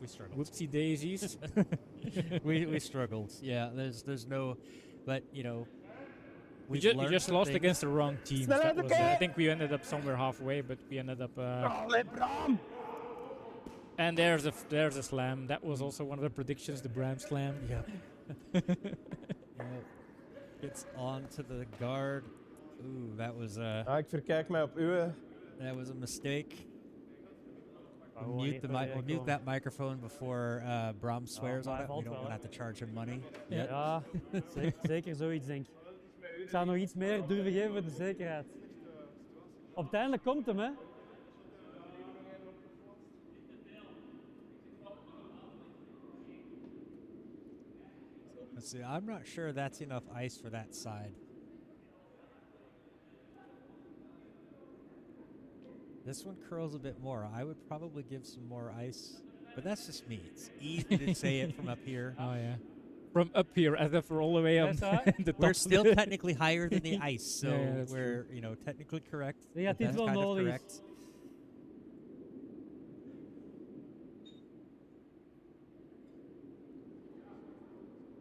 we struggled. whoopsie daisies. we struggled. Yeah, there's no, but you know, We we've we learned just some lost things. against the wrong teams. Snelheid That was, oké. I think we ended up somewhere halfway, but we ended up. Allee, Bram. And there's a slam. That was also one of the predictions, the Bram slam. Yeah. Gets onto the guard. Ooh, that was Ah, ik verkijk mij op uw. a mistake. gewoon Mute even we'll mute komen. that microphone before Bram swears maar on it. We valt don't wel, want to have to charge him money. Yeah. Ja, zeker zoiets denk ik. Ik zou nog iets meer durven geven voor de zekerheid. Uiteindelijk komt hem, hè. Let's see. I'm not sure that's enough ice for that side. This one curls a bit more. I would probably give some more ice, but that's just me. It's easy to say it from up here. Oh yeah. from up here as if we're all the way on That's all the top. We're still technically higher than the ice, so Yeah, that's we're technically correct. Je gaat but dit that's wel kind of nodig. correct.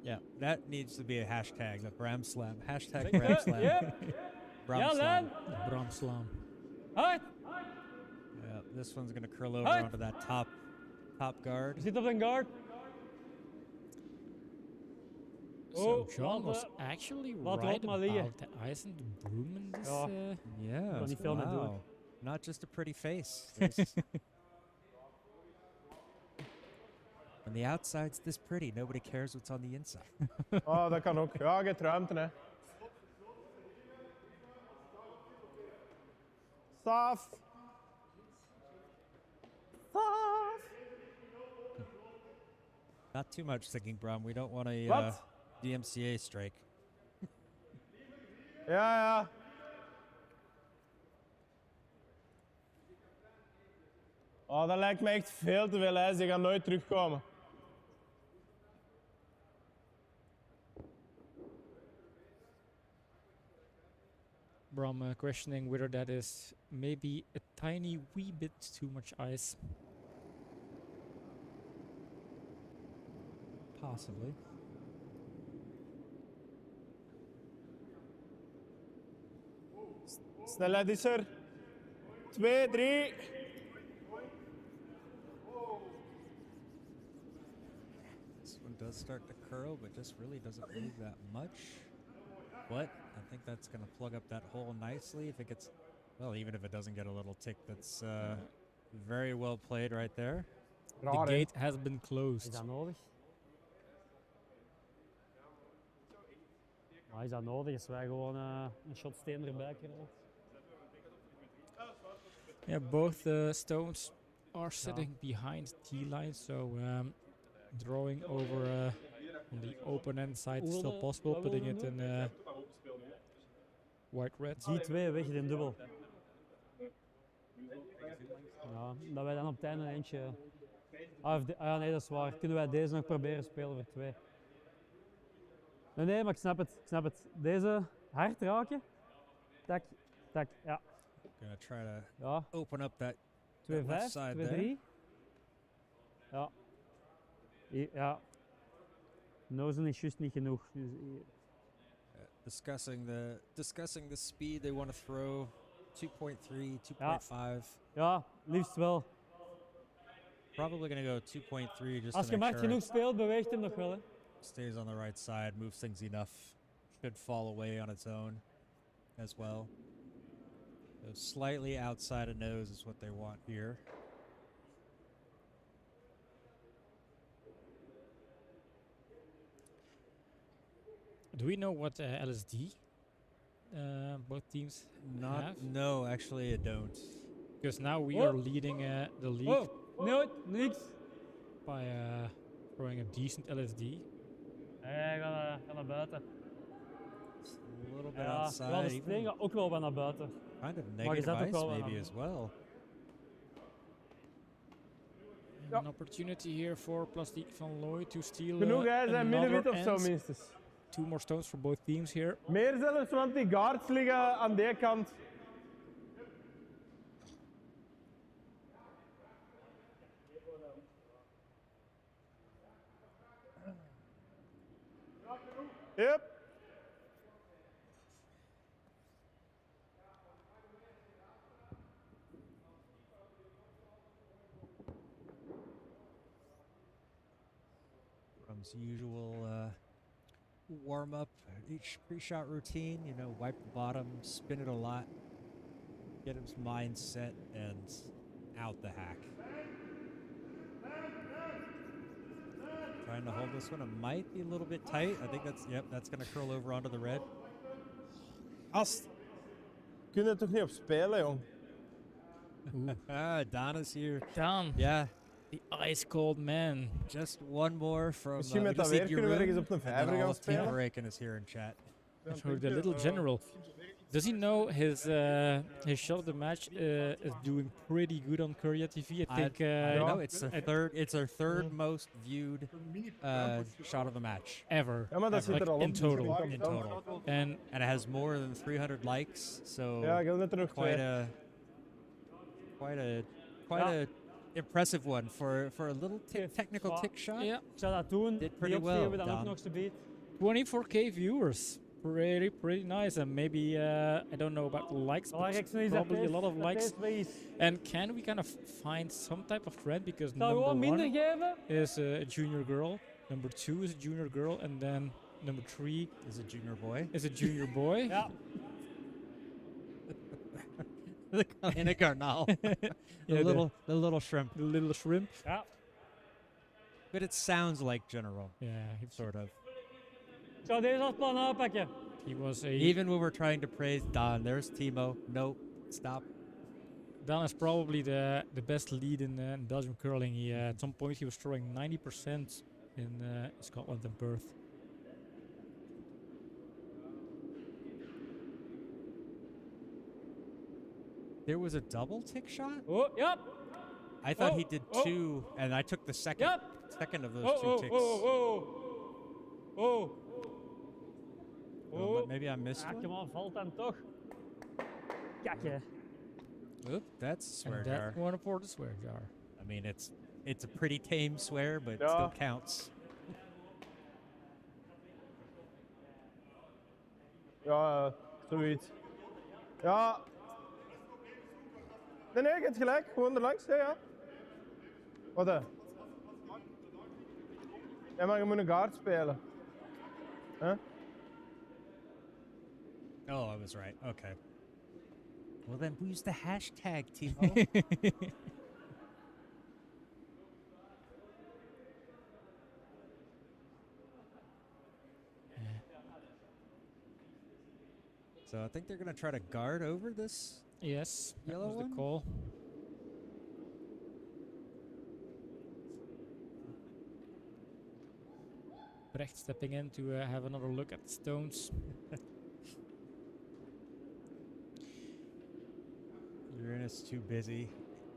Yeah, that needs to be a hashtag, the Bram Slam. Hashtag Bram Slam. Yep. Bram Ja, Slam. Len. Bram Slam. Hard. Yeah, this one's gonna curl over Hard. onto that top guard. Zit op de guard. So Oh, John was laat, actually laat right Lot maar liggen. about the ice and the broom in this. Ja. Yeah, kan niet veel meer doen. wow. Not just a pretty face. There's- When the outside's this pretty, nobody cares what's on the inside. Oh, dat kan ook. Ja, je hebt ruimte, hè. Saaf. Saaf. Not too much thinking, Bram. We don't want a Wat? DMCA strike. Ja, ja. Oh, dat lijkt me echt veel te veel ijs. Die gaan nooit terugkomen. Bram questioning whether that is maybe a tiny wee bit too much ice. Possibly. Snelheid is er. 2, 3. This one does start to curl, but just really doesn't move that much. But I think that's going to plug up that hole nicely. If it gets, well, even if it doesn't get a little tick, that's very well played right there. Raar, The hè? gate has been Is closed. dat nodig? Maar is dat nodig als wij gewoon een shotsteen erbij krijgen? Yeah, both stones are sitting behind T-line, so drawing over on the open end side is still Hoeveel, possible, wat putting willen it we in doen? white-red. Die twee weg in dubbel. Ja, dat wij dan op het einde een eentje... ja, nee, dat is waar. Kunnen wij deze nog proberen spelen voor 2? Nee, nee, maar ik snap het. Ik snap het. Deze hard raken. Tak, tak, ja. Gonna try to Ja, open up that 2-5, left side there. 2-3. Ja. Ja. Nozen is juist niet genoeg. Dus, discussing the speed they want to throw. 2.3, 2.5. ja, liefst wel. Probably gonna go 2.3 just Als to je make maar sure genoeg it speelt, beweegt hem nog wel. Hè. stays on the right side, moves things enough. Should fall away on its own as well. So slightly outside of nose is what they want here. Do we know what LSD both teams have? No, actually I don't. Because now we Oh. are leading the league Oh, nooit, niks. by throwing a decent LSD. Hij gaat naar buiten. Just a little bit Ja, outside. wel, de Even steen gaat ook wel wat naar buiten. kind of je negative zet ook ice wel maybe aan. as well. An opportunity here for Plastiek Van Looy to steal Genoeg ijs en another middenwit of zo end. minstens. 2 more stones for both teams here. Meer zelfs, want die guards liggen aan die kant. Yep. Bram's usual warm up, each pre-shot routine, you know, wipe the bottom, spin it a lot, get his mind set, and out the hack. Trying to hold this one. It might be a little bit tight. I think that's going to curl over onto the red. Ast. Kun je er toch niet op spelen, jong? Donna's here. Daan, Yeah, the ice cold man. just one more from Misschien met dat weer kunnen we ergens op een and then vijver all gaan of Team spelen. Brecken is here in chat. I heard the little general. Does he know his shot of the match is doing pretty good on Curdia TV? I think I don't know. It's the I- third. It's our third most viewed shot of the match ever. Ja, maar dat zit Like er al op. in dus total. dat kan in wel. total, And and it has more than 300 likes. So Ja, ik wil net er nog quite twee. a impressive one for a little Oké, technical zwaar. tick shot. yeah, Ik zou dat doen. Did Die pretty opsturen well, we dan ook Daan. nog te beat. 24K viewers. Pretty nice. And maybe I don't know about likes, but Belangrijkste is dat probably a lot of dat likes. deze weg is. And can we kind of find some type of trend? Because Ik zou number gewoon minder one geven. is a junior girl, number 2 is a junior girl, and then number 3 Is a junior boy. is a junior boy. Ja. In a Karl. Yeah, the little shrimp. the little shrimp. Ja. But it sounds like general, Yeah, sort of. Ik zou deze als plan A pakken. he was a. Even when we're trying to praise Don, there's Timo. Nope, stop. Dan is probably the best lead in Belgium curling. He at some point he was throwing 90% in Scotland and Perth. There was a double tick shot? Oh, ja. I thought Oh, he did oh. 2, and I took the second Yep. second of those Oh, 2 oh, ticks. oh, oh. Oh. Well, Oh. maybe I missed Ah, one. kom on, valt dan toch. Kijk hè. Oop, that's a swear And jar. that one for the swear jar. I mean, it's a pretty tame swear, but it Ja. still counts. Ja, zoiets. Ja. Nee, je hebt gelijk. Gewoon erlangs, ja. Wat hè? Ja, maar je moet een guard spelen. Huh? Oh, I was right. Okay. Well, then use the hashtag, Timo. So I think they're going to try to guard over this. Yes, that Yellow was one? the call. Brecht stepping in to have another look at the stones. Uranus too busy.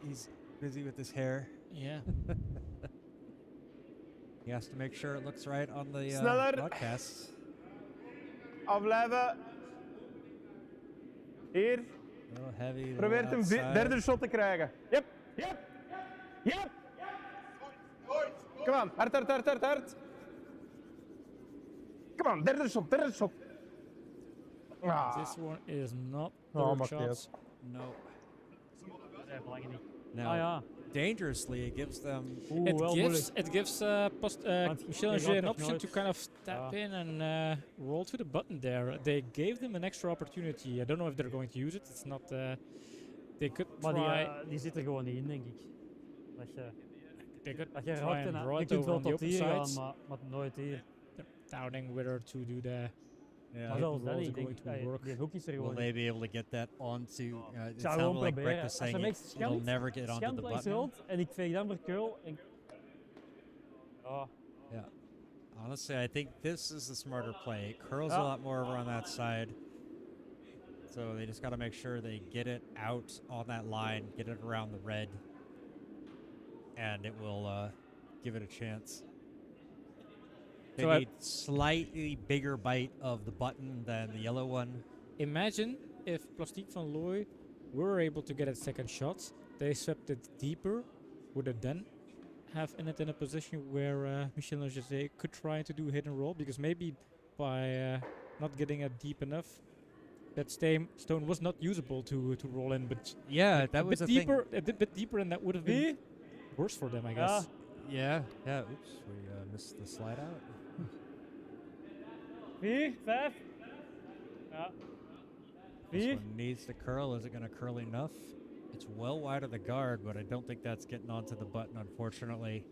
He's busy with his hair. Yeah. He has to make sure it looks right on the Sneller. broadcast. Afblijven. Hier. A little heavy. a little Probeert een outside. derde shot te krijgen. Yep. Yep. Yep. Kom aan. Hard. Kom aan. Derde shot. Ah. This one is not Oh, third maakt niet shots. No. Dat is belangrijk niet. Now, Ah ja. dangerously, it gives them. Oeh, It wel gives Want Michel je José gaat an toch option nooit- to kind of step Ja. in and roll to the button there. They gave them an extra opportunity. I don't know if they're going to use it. It's not. They could Maar try. die zit er gewoon niet in, denk ik. Dat je, They could dat je try raakt and en draw je it kunt over wel on the tot open hier gaan, sides. maar nooit hier. They're doubting whether to do that. Yeah. Maar zelfs dat rolls niet. are Ik going denk, to work. die hoek is er Will gewoon they niet. be able to get that onto? It zou sounded gewoon like Brecht proberen. was Als saying hij it, niks it'll schampt, never get onto schampt the langs button. rood en ik veeg dan voor curl. En... Ja. Yeah. Honestly, I think this is the smarter play. It curls a Ja. lot more over on that side. So they just got to make sure they get it out on that line, get it around the red, and it will give it a chance. They So I- need slightly bigger bite of the button than the yellow one. Imagine if Plastiek Van Looy were able to get a second shot. They swept it deeper. Would it then have it in a position where Michel José could try to do hit and roll? Because maybe by not getting it deep enough, that stone was not usable to roll in. But Yeah, that a was bit the deeper, a bit deeper, and that would have been worse for them, I Ja. guess. thing. Yeah. Oops, we missed the slide out. 4, 5. Ja. This 4. one needs to curl. Is it going to curl enough? It's well wide of the guard, but I don't think that's getting onto the button, unfortunately.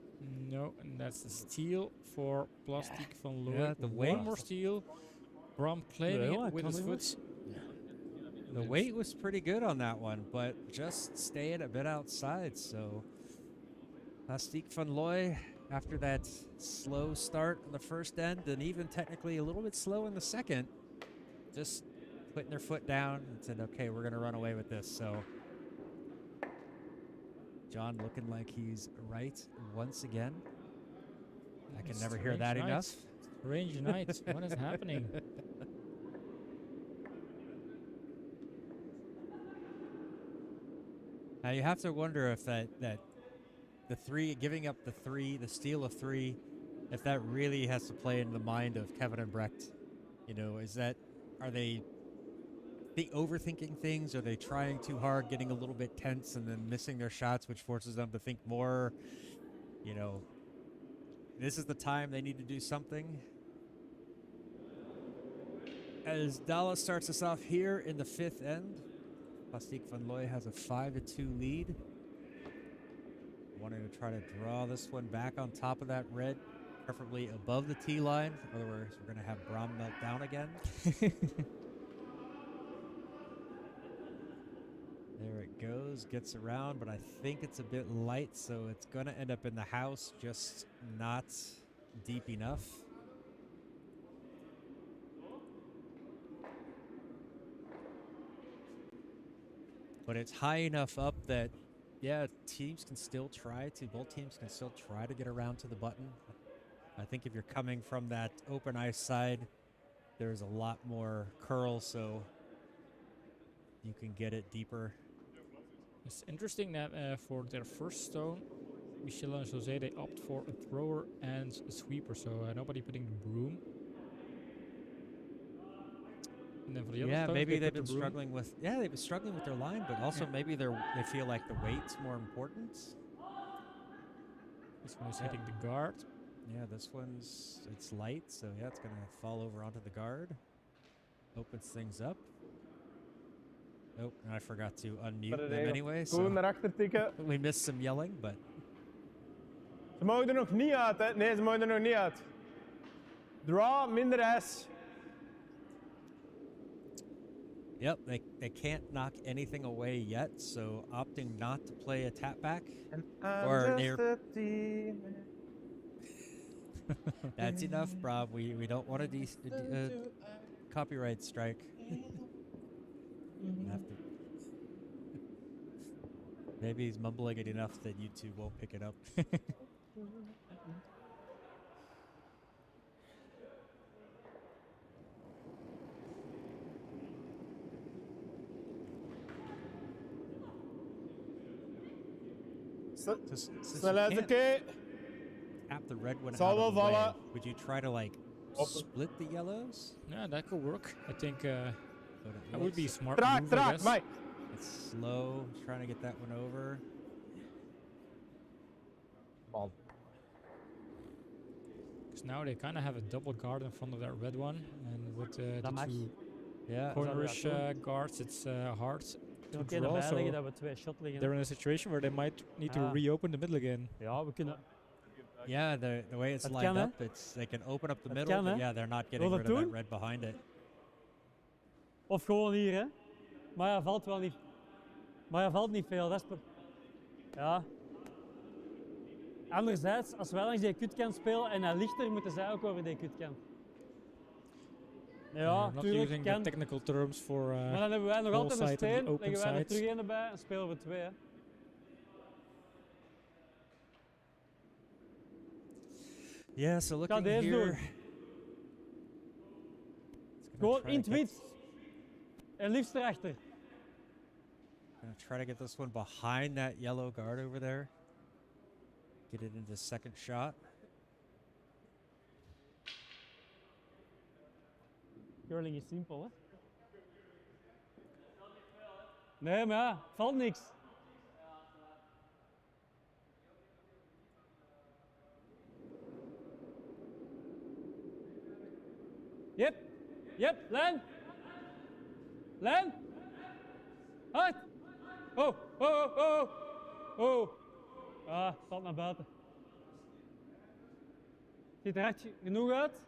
No, and that's a steal for Plastiek Van Looy. Yeah, the weight. One more steal. Bram claiming Yeah, it with his coming foot. The weight was pretty good on that one, but just staying a bit outside. So, Plastiek Van Looy, after that slow start in the first end, and even technically a little bit slow in the second, just putting their foot down and said, okay, we're going to run away with this. So John looking like he's right once again. I can never hear that enough. Strange night. What is happening? Now you have to wonder if that the three, giving up the three, the steal of three, if that really has to play in the mind of Kevin and Brecht. You know, are they overthinking things? Are they trying too hard, getting a little bit tense, and then missing their shots, which forces them to think more? You know, this is the time they need to do something. As Dalle starts us off here in the fifth end, Plastiek Van Looy has a 5-2 lead. Wanting to try to draw this one back on top of that red, preferably above the tee line. Otherwise, we're going to have Bram melt down again. There it goes, gets around, but I think it's a bit light, so it's going to end up in the house, just not deep enough. But it's high enough up that, yeah, both teams can still try to get around to the button. I think if you're coming from that open ice side, there's a lot more curl, so you can get it deeper. It's interesting that for their first stone, Michel and José, they opt for a thrower and a sweeper, so nobody putting the broom. And then for the other stones, maybe they've put the been broom. struggling with their line, but also maybe they feel like the weight's more important. This one is hitting the guard. Yeah, this it's light, so yeah, it's gonna fall over onto the guard. Opens things up. Oh, and I forgot to unmute them anyway, Goed so naar achter tikken. we missed some yelling, but Ze mogen er nog niet uit, hè? Nee, ze mogen er nog niet uit. Draw, minder ijs. yep, they can't knock anything away yet, so opting not to play a tap back. Or near. That's enough, Bram. We don't want a copyright strike. Have to. Maybe he's mumbling it enough that YouTube won't pick it up. Snelheid oké. Tap the red one Zal out wel of the way. vallen. Would you try to like split the yellows? Yeah, that could work. I think But it that would be looks- smart Traag, move, I traag, guess. Mike. It's slow, trying to get that one over. Man. Because now they kind of have a double guard in front of that red one, and with the mag. two Yeah. cornerish guards, it's hard to Oké, draw. erbij So leggen dat we 2 shot liggen. they're in a situation where they might need to Ah. reopen the middle again. Ja, we kunnen. Yeah, the way it's Dat lined kan, hè? up, they can open up the Dat middle, kan, but hè? yeah, they're not getting dat rid of that doen? red behind it. Of gewoon hier, hè? Maar ja, valt wel niet. Maar ja, valt niet veel. Dat is ja. Anderzijds, als wij langs die kutkant spelen en hij ligt er, moeten zij ook over die kutkant. Ja, not tuurlijk using kan. the technical terms for Maar dan hebben wij nog whole altijd een side and the steen, open leggen wij er sides. terug een erbij en spelen we 2. Hè. Yeah, so Ik ga looking deze here. doen. Gewoon in het wit. En liefst erachter. Gonna try to get this one behind that yellow guard over there. Get it into the second shot. Curling is simpel, hè? Nee, maar ja, valt niks. Yep, yep, lijn. Lijn. Hard. Oh, oh, oh, oh. Ah, valt naar buiten. Ziet er echt genoeg uit?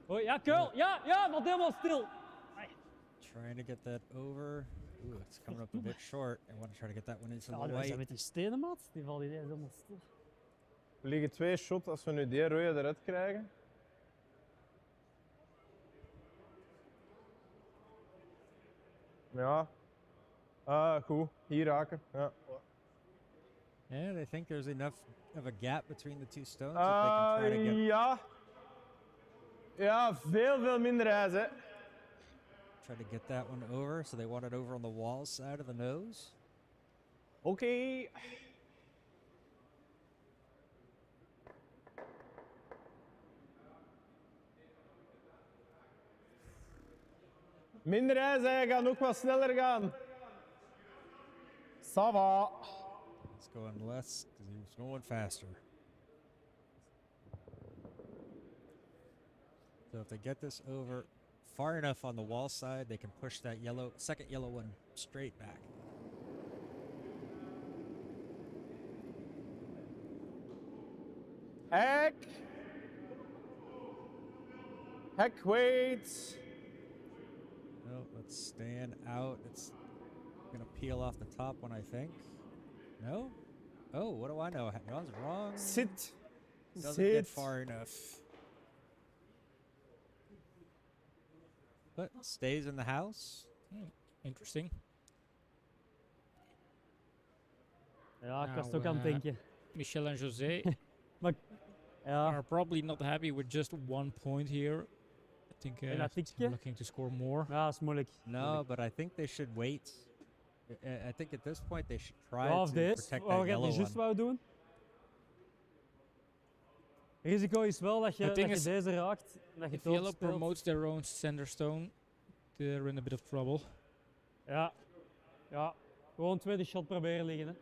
Oh, ja, curl. Ja, ja, valt helemaal stil. Trying to get that over. Ooh, it's coming up a bit short. I want to try to get that one into Ja, the die zijn white. met die stenen, maat. Die valt ineens helemaal stil. Er liggen 2 shots als we nu die rode eruit krijgen. Ja. Goed. Hier raken. Ja. Yeah, they think there's enough of a gap between the two stones that they can try to get Ja. Ja, veel minder ijs, hè. that one over. So they want it over on the wall side of the nose. Oké. Minder ijs, hè. Ga nog wat sneller gaan. Ça va. It's going less because he was going faster. So if they get this over far enough on the wall side, they can push that second yellow one straight back. Hek. Hek waits. Oh, let's stand out. It's gonna peel off the top one, I think. No? Oh, what do I know? John's wrong. Sit. Doesn't get far enough. But stays in the house. Interesting. Ja, ik was het Nou, ook aan het denken. Michel and José Ja, are probably not happy with just 1 point here. I think En dat they're tikje? looking to score more. ja, dat is moeilijk. No, but I think they should wait. I think at this point they should try Ja, of to deze, protect wat that je yellow juist one. wou doen. Risico is wel dat je, The thing dat is, je deze raakt en dat je If het yellow speelt. promotes their own center stone, they're in a bit of trouble. Ja. Ja, gewoon tweede shot proberen liggen. Hè.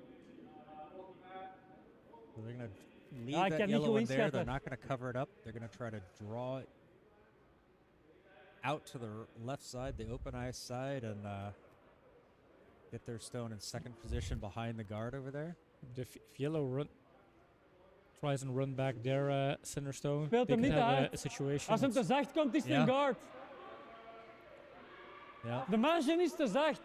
So they're gonna leave Ja, ik that kan niet yellow goed one there. They're inschatten. not gonna cover it up. They're gonna try to draw it out to the left side, the open ice side, and get their stone in second position behind the guard over there. If yellow tries and run back their center stone, Speelt they hem could niet have uit. a situation. Als hem te zacht komt, is het een Ja. guard. Yeah. De margin is te zacht.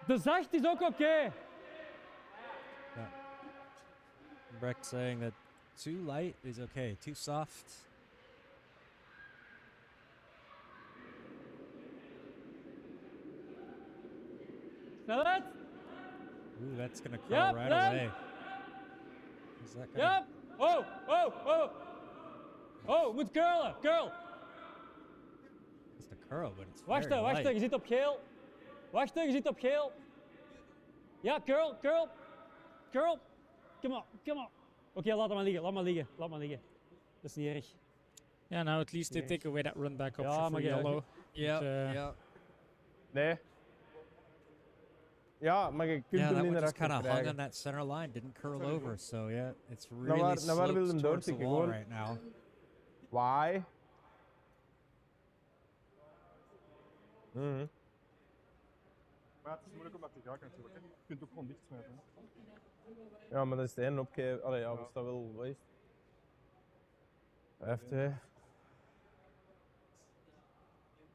De zacht is ook oké. Brecht saying that too light is okay, too soft. Snelheid? Ooh, that's gonna curl Yep, right then. away. Is that gonna? Ja. Oh, oh, oh. Oh, moet curlen. Curl. It's the curl, but it's Wachten, very wachten. light. Je zit op geel. Wachten, je zit op geel. Ja, curl, curl. Curl. Come on, come on. Oké, laat hem maar liggen, laat maar liggen, laat maar liggen. Dat is niet erg. Yeah, now at least they Yes. take away that run back option Ja, for maar ja, yellow. Yeah, But, yeah. Nee. Ja, maar je kunt Yeah, hem that niet one naar just kind achter of hung on krijgen. that center line, didn't curl over. So yeah, it's waar- really naar waar sloped wil hem towards the doortikken? wall Gewoon- right now. Why? Mhm. Maar het is moeilijk om dat te raken natuurlijk. Hè. Je kunt ook gewoon dicht smijten. Hè. Ja, maar dat is de ene opgeven. Allee, ja, was dat wel, wat is het? 5-2.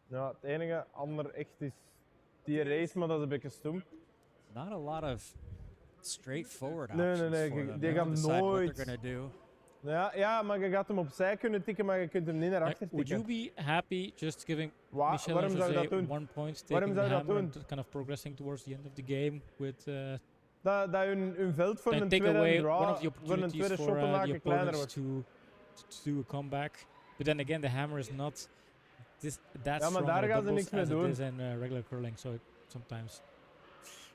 Ja, het enige ander echt is die race, maar dat is een beetje stom. Not a lot of straightforward Nee, options nee, for die them. They gaan have to decide what nooit- they're gonna do. Ja, ja, maar je gaat hem opzij kunnen tikken, maar je kunt hem niet naar achter would you tikken. be happy just giving Waarom Michel and zou je José dat doen? 1 point, Waarom taking zou the je dat hammer and doen? kind of progressing towards the end of the game with Dat hun veld voor then een take tweede away draw, one of the voor een opportunities tweede for shot te the maken kleiner opponents wordt. to do a comeback. But then again, the hammer is not that maar strong daar in gaan ze doubles niks mee as it doen. is in regular curling. So sometimes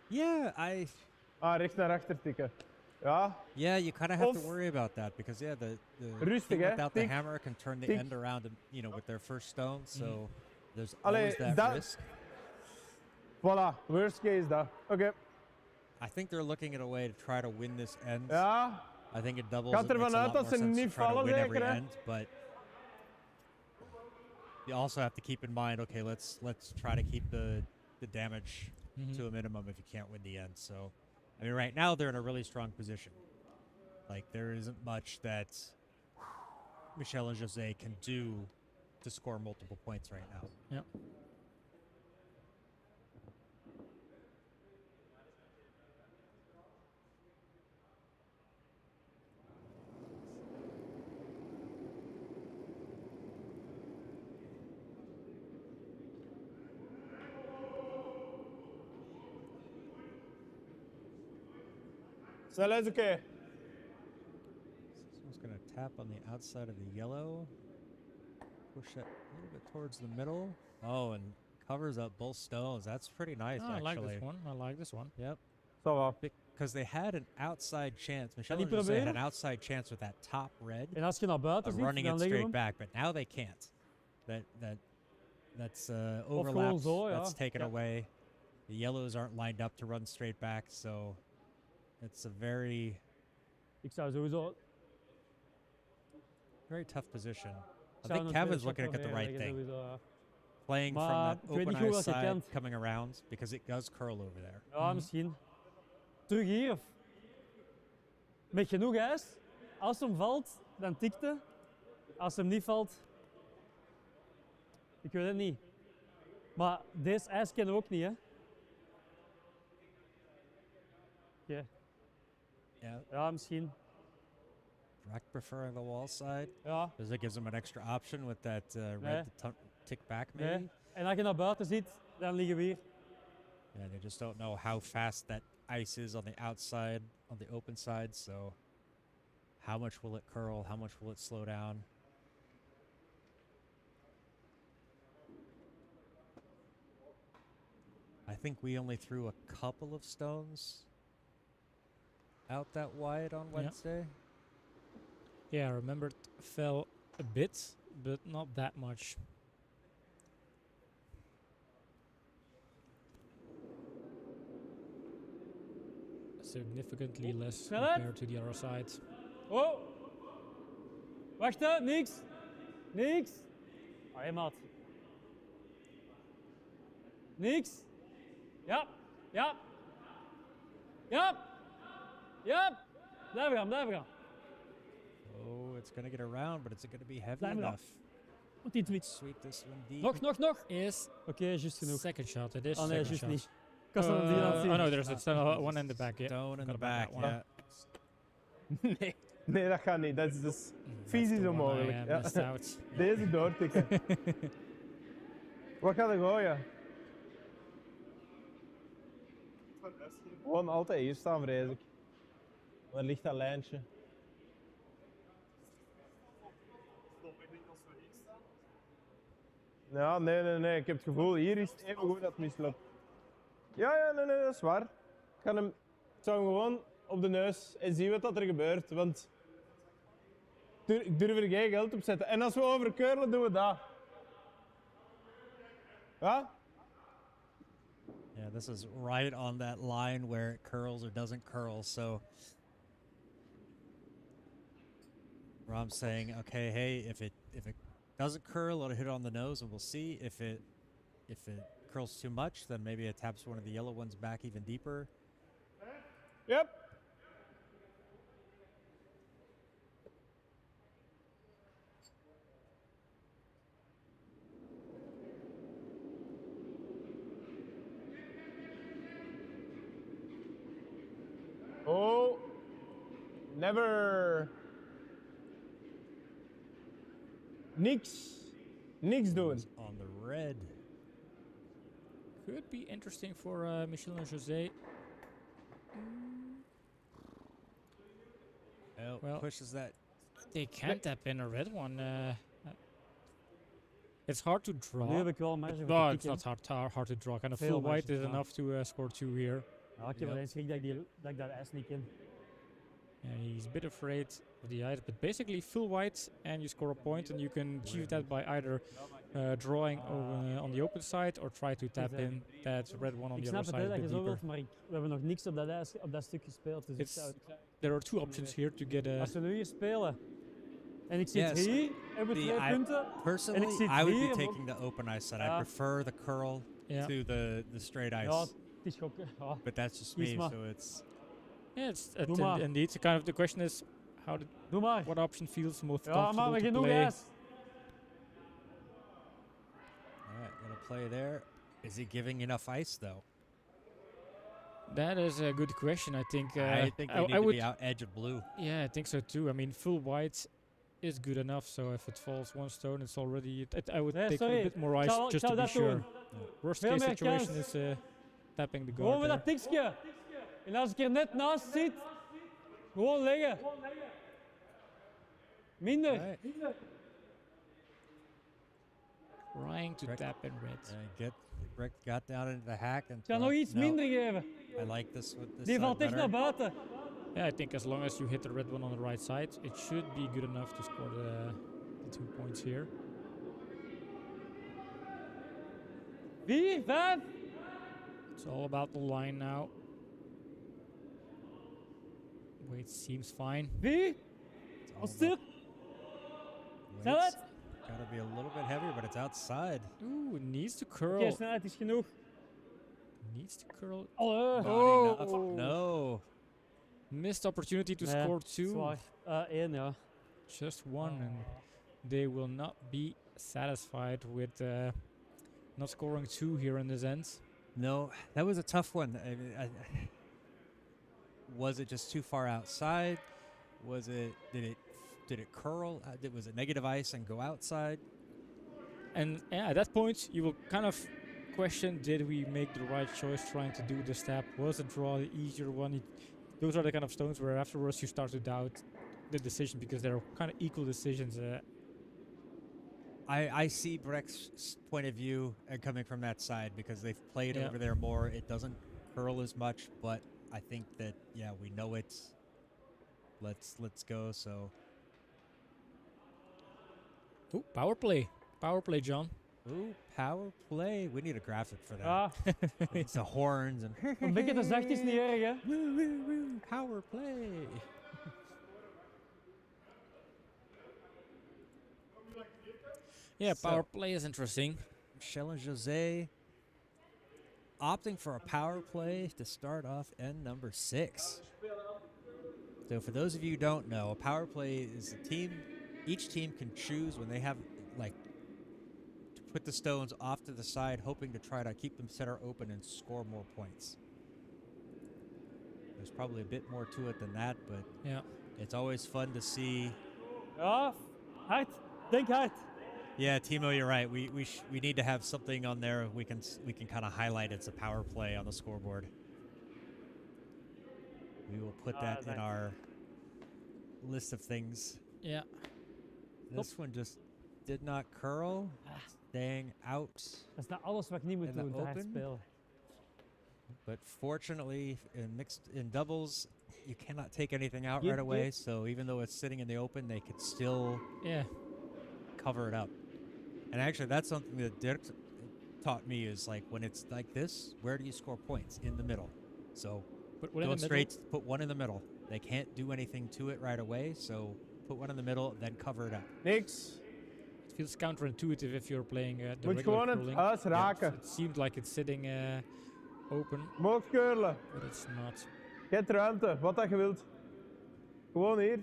Yeah, Recht naar achter tikken. Ja, yeah, you kind of have to Of- worry about that because the Rustig, thing hè. without the Tik, hammer can turn the tik. end around, and, with their first stone. So there's Allee, always that dat- risk. voilà, worst case dat. Oké. I think they're looking at a way to try to win this end. Ja, I think it doubles. Gaat It ervan makes a uit lot dat more ze sense niet to try to vallen win every zeker, hè? end, but you also have to keep in mind, okay, let's try to keep the damage to a minimum if you can't win the end. So, I mean, right now they're in a really strong position. Like there isn't much that Michel and José can do to score multiple points right now. yeah. Snel is oké. This one's going to tap on the outside of the yellow. Push that a little bit towards the middle. Oh, and covers up both stones. That's pretty nice, Oh, I actually. like this one. I like this one. Yep. Ça va. Because they had an outside chance. Michel die José had proberen? an outside chance with that top red En als je naar buiten of ziet, running dan it leggen we straight hem. back, but now they can't. That's gewoon overlapped. zo, ja. That's taken Ja. away. The yellows aren't lined up to run straight back, so it's a very, Ik zou sowieso... very tough position. I ik zou think een Kevin's tweede looking shot at the right proberen thing. leggen, sowieso, ja. Playing from Maar that ik weet open niet hoe eye dat je side, kent. coming around, because it does curl over there. Ja, misschien. Terug hier of... Met genoeg ijs. Als hem valt, dan tikte. Als hem niet valt... Ik weet het niet. Maar deze ijs kennen we ook niet, hè? Oké. Yeah, Ja, misschien. Brecht preferring the wall side. Ja. Because it gives him an extra option with that Nee. red to tick back, maybe. Nee. En als je naar buiten ziet, dan liggen we hier. Yeah, they just don't know how fast that ice is on the outside, on the open side. So, how much will it curl? How much will it slow down? I think we only threw a couple of stones out that wide on Yeah. Wednesday. Yeah, I remember it fell a bit, but not that much. Significantly less Snelheid? compared to the other side. Oh! Wacht, hè. Niks. Niks. Allee, maat. Niks. Ja. Ja. Ja. Ja. Blijven gaan, blijven gaan. Oh, it's going to get around, but is it going to be heavy Blijven gaan. enough? Moet iets wits. Sweep this one deep. Nog. Is Oké, juist genoeg. second shot. It is Oh nee, second juist shot. niet. Ik was aan die aan het zien. Oh no, there's a stone, one in the back. Yeah. Stone in the Forgot about back, that one. yeah. Nee. Nee, dat gaat niet. Dat is dus That's fysisch the one I, onmogelijk. Ja. missed out. Deze doortikken. Wat gaat er gooien? Gewoon altijd hier staan, vrees ik. Waar ligt dat lijntje? Ja, nee. Ik heb het gevoel, hier is het even goed dat het mislukt. Ja, nee, dat is waar. Ik zou hem gewoon op de neus en zien wat er gebeurt. Want ik durf er geen geld op zetten. En als we overcurlen, doen we dat. Ja? Yeah, this is right on that line where it curls or doesn't curl. So Bram's saying, okay, hey, if it doesn't curl, it'll hit on the nose, and we'll see. If it curls too much, then maybe it taps one of the yellow ones back even deeper. Yep. Oh, never. Niks doen. On the red. Could be interesting for Michel and José. Oh, Well, pushes that. They can't tap in a red one. It's hard to draw. Nu heb ik wel marge voor No, te it's tikken. not hard to draw. Kind of Veel full marge white is te enough to score 2 here. Ja, ik heb alleen schrik dat ik dat ijs niet ken. Yeah, he's a bit afraid of the ice, but basically full white and you score a point, and you can achieve that by either drawing on the open side or try to tap in that red one on Ik the snap other het, side hè, a dat bit je zo deeper. wilt, maar we hebben nog niks op dat ijs, op dat stuk gespeeld. Dus ik It's, zou, there are 2 options here to get a... als we nu hier spelen en ik zit Yes, hier, hebben we 2 punten. Personally, zit I would hier be en taking the open ice side. I Ja. prefer the curl Yeah. to the straight ice. Ja, het is gokken. Ja. But that's just Kies me, maar. so it's... Yeah, it's Doe maar. indeed. The kind of the question is Doe maar. what option feels most Ja, comfortable maar to genoeg play. ijs. All right, gonna play there. Is he giving enough ice, though? That is a good question. I think. I think they need I to would. be out edge of blue. Yeah, I think so too. I mean, full white is good enough. So if it falls 1 stone, it's already. I would Nee, take sorry. a bit more ice Ik just zou to be dat sure. doen. Worst Veel case meer situation kans. is tapping the Gewoon guard. met there. dat tikje. En als ik er net naast zit, Gewoon liggen. Minder. Right. Trying to Brecht. tap in red. Brecht got down into the hack and Ik ga nog thought, iets no, minder geven. I like this with this Die side valt echt better. naar buiten. Yeah, I think as long as you hit the red one on the right side, it should be good enough to score the 2 points here. 4, 5. It's all about the line now. Weight seems fine. 4. It's all Als stuk. about Snelheid. weights. Gotta be a little bit heavier, but it's outside. Ooh, it needs to curl. Oké, snelheid is genoeg. Needs to curl. Allee. Not enough. No. Missed opportunity to Nee, score 2. Zwaar. 1, ja. Just 1, and they will not be satisfied with not scoring 2 here in this end. No, that was a tough one. I mean, was it just too far outside? Was it? Did it curl? Was it negative ice and go outside? And yeah, at that point, you will kind of question: did we make the right choice trying to do the step? Was the draw the easier one? Those are the kind of stones where afterwards you start to doubt the decision because they're kind of equal decisions. I see Brecht's point of view coming from that side because they've played Yeah. over there more. It doesn't curl as much, but I think that we know it. Let's go. So Ooh, power play, John. power play. We need a graphic for that. Ja, It's the horns and een beetje te zacht is niet erg, hè. woo, woo, woo, power play. Yeah, So- power play is interesting. Michel José opting for a power play to start off end number 6. So for those of you who don't know, a power play is a team. Each team can choose when they have to put the stones off to the side, hoping to try to keep them center open and score more points. There's probably a bit more to it than that, but Yeah. it's always fun to see. Ja, hard. Denk hard. Yeah, Timo, you're right. We need to have something on there we can kind of highlight it's a power play on the scoreboard. We will put that in thanks. our list of things. Yeah. This one just did not curl, staying out. Dat is nou alles wat ik niet moet In the doen, te hard open? spelen. But fortunately, in doubles, you cannot take anything out Yep, right away. yep. So even though it's sitting in the open, they could still Yeah. cover it up. And actually, that's something that Dirk taught me is like when it's like this, where do you score points? In the middle. So Put one in go the middle. straight, put one in the middle. They can't do anything to it right away, so put one in the middle, then cover it up. Niks. It feels counterintuitive if you're playing the Moet regular gewoon het curling. huis raken. It seemed like it's sitting open, Moog curlen. but it's not. Je hebt ruimte, wat dat je wilt. Gewoon hier.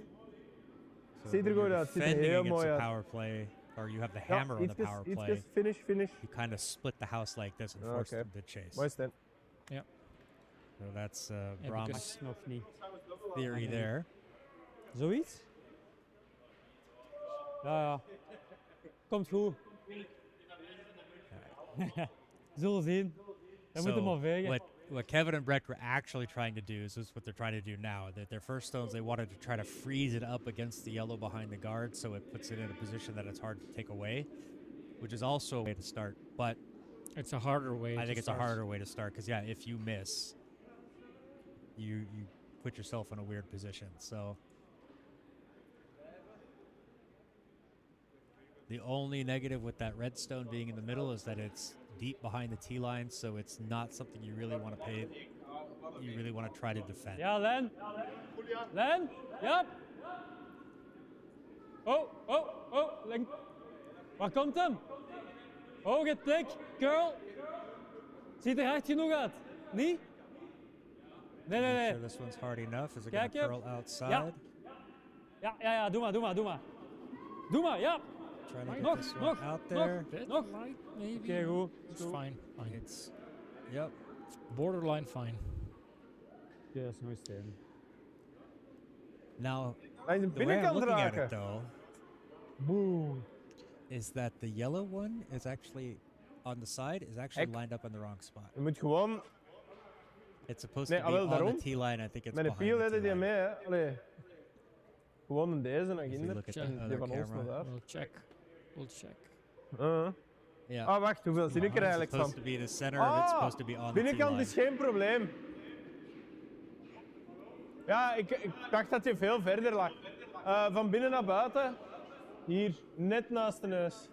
So Ziet er when goed you're uit, ziet er defending heel against mooi a uit. power play, or you have the Ja, hammer on the power play, ietsjes, finish. you kind of split the house like this and Ah, force okay. them to chase. Mooi stand. So that's Yeah, Bram's because- Nog niet. theory there. Zoiets? Ja. Komt goed. Zullen zien. We moeten maar vegen. What Kevin and Brecht were actually trying to do is what they're trying to do now. That their first stones, they wanted to try to freeze it up against the yellow behind the guard, so it puts it in a position that it's hard to take away, which is also a way to start. But It's a harder way. I to think it's a start. harder way to start because if you miss, you put yourself in a weird position. So the only negative with that red stone being in the middle is that it's deep behind the tee line, so it's not something you really want to pay. You really want to try to defend. Ja, Len. Len. Ja. Oh. Len. Waar komt hem? Hoge tik. Curl. Ziet er hard genoeg uit. Niet? Nee. Make sure this one's hard enough. Is it going Kijk to hem. curl outside? Ja. Doe maar, ja. Try to get Nog, this one nog, out nog. there. Bit Nog. light, maybe. Oké, goed. It's fine. It's yep. Borderline fine. Ja, dat is nooit steen. Now Aan de the way I'm binnenkant looking at it raken. though Boom. is that the yellow one is actually on the side is actually Ek. lined up in the wrong spot. Je moet gewoon It's supposed Nee, to be wel, on daarom. the T-line. I think it's Met een behind piel the hadden die T-line. mee, hè. Allee. Gewoon een deze naar If we ginder. look at Check. the En other die van ons camera. naar daar. We'll check. We'll check. Yeah. Ah, wacht, hoeveel zie ik er It's eigenlijk supposed van? to be the center of it's supposed to be on the binnenkant T-line. is geen probleem. Ja, ik dacht dat je veel verder lag. Van binnen naar buiten. Hier, net naast de neus.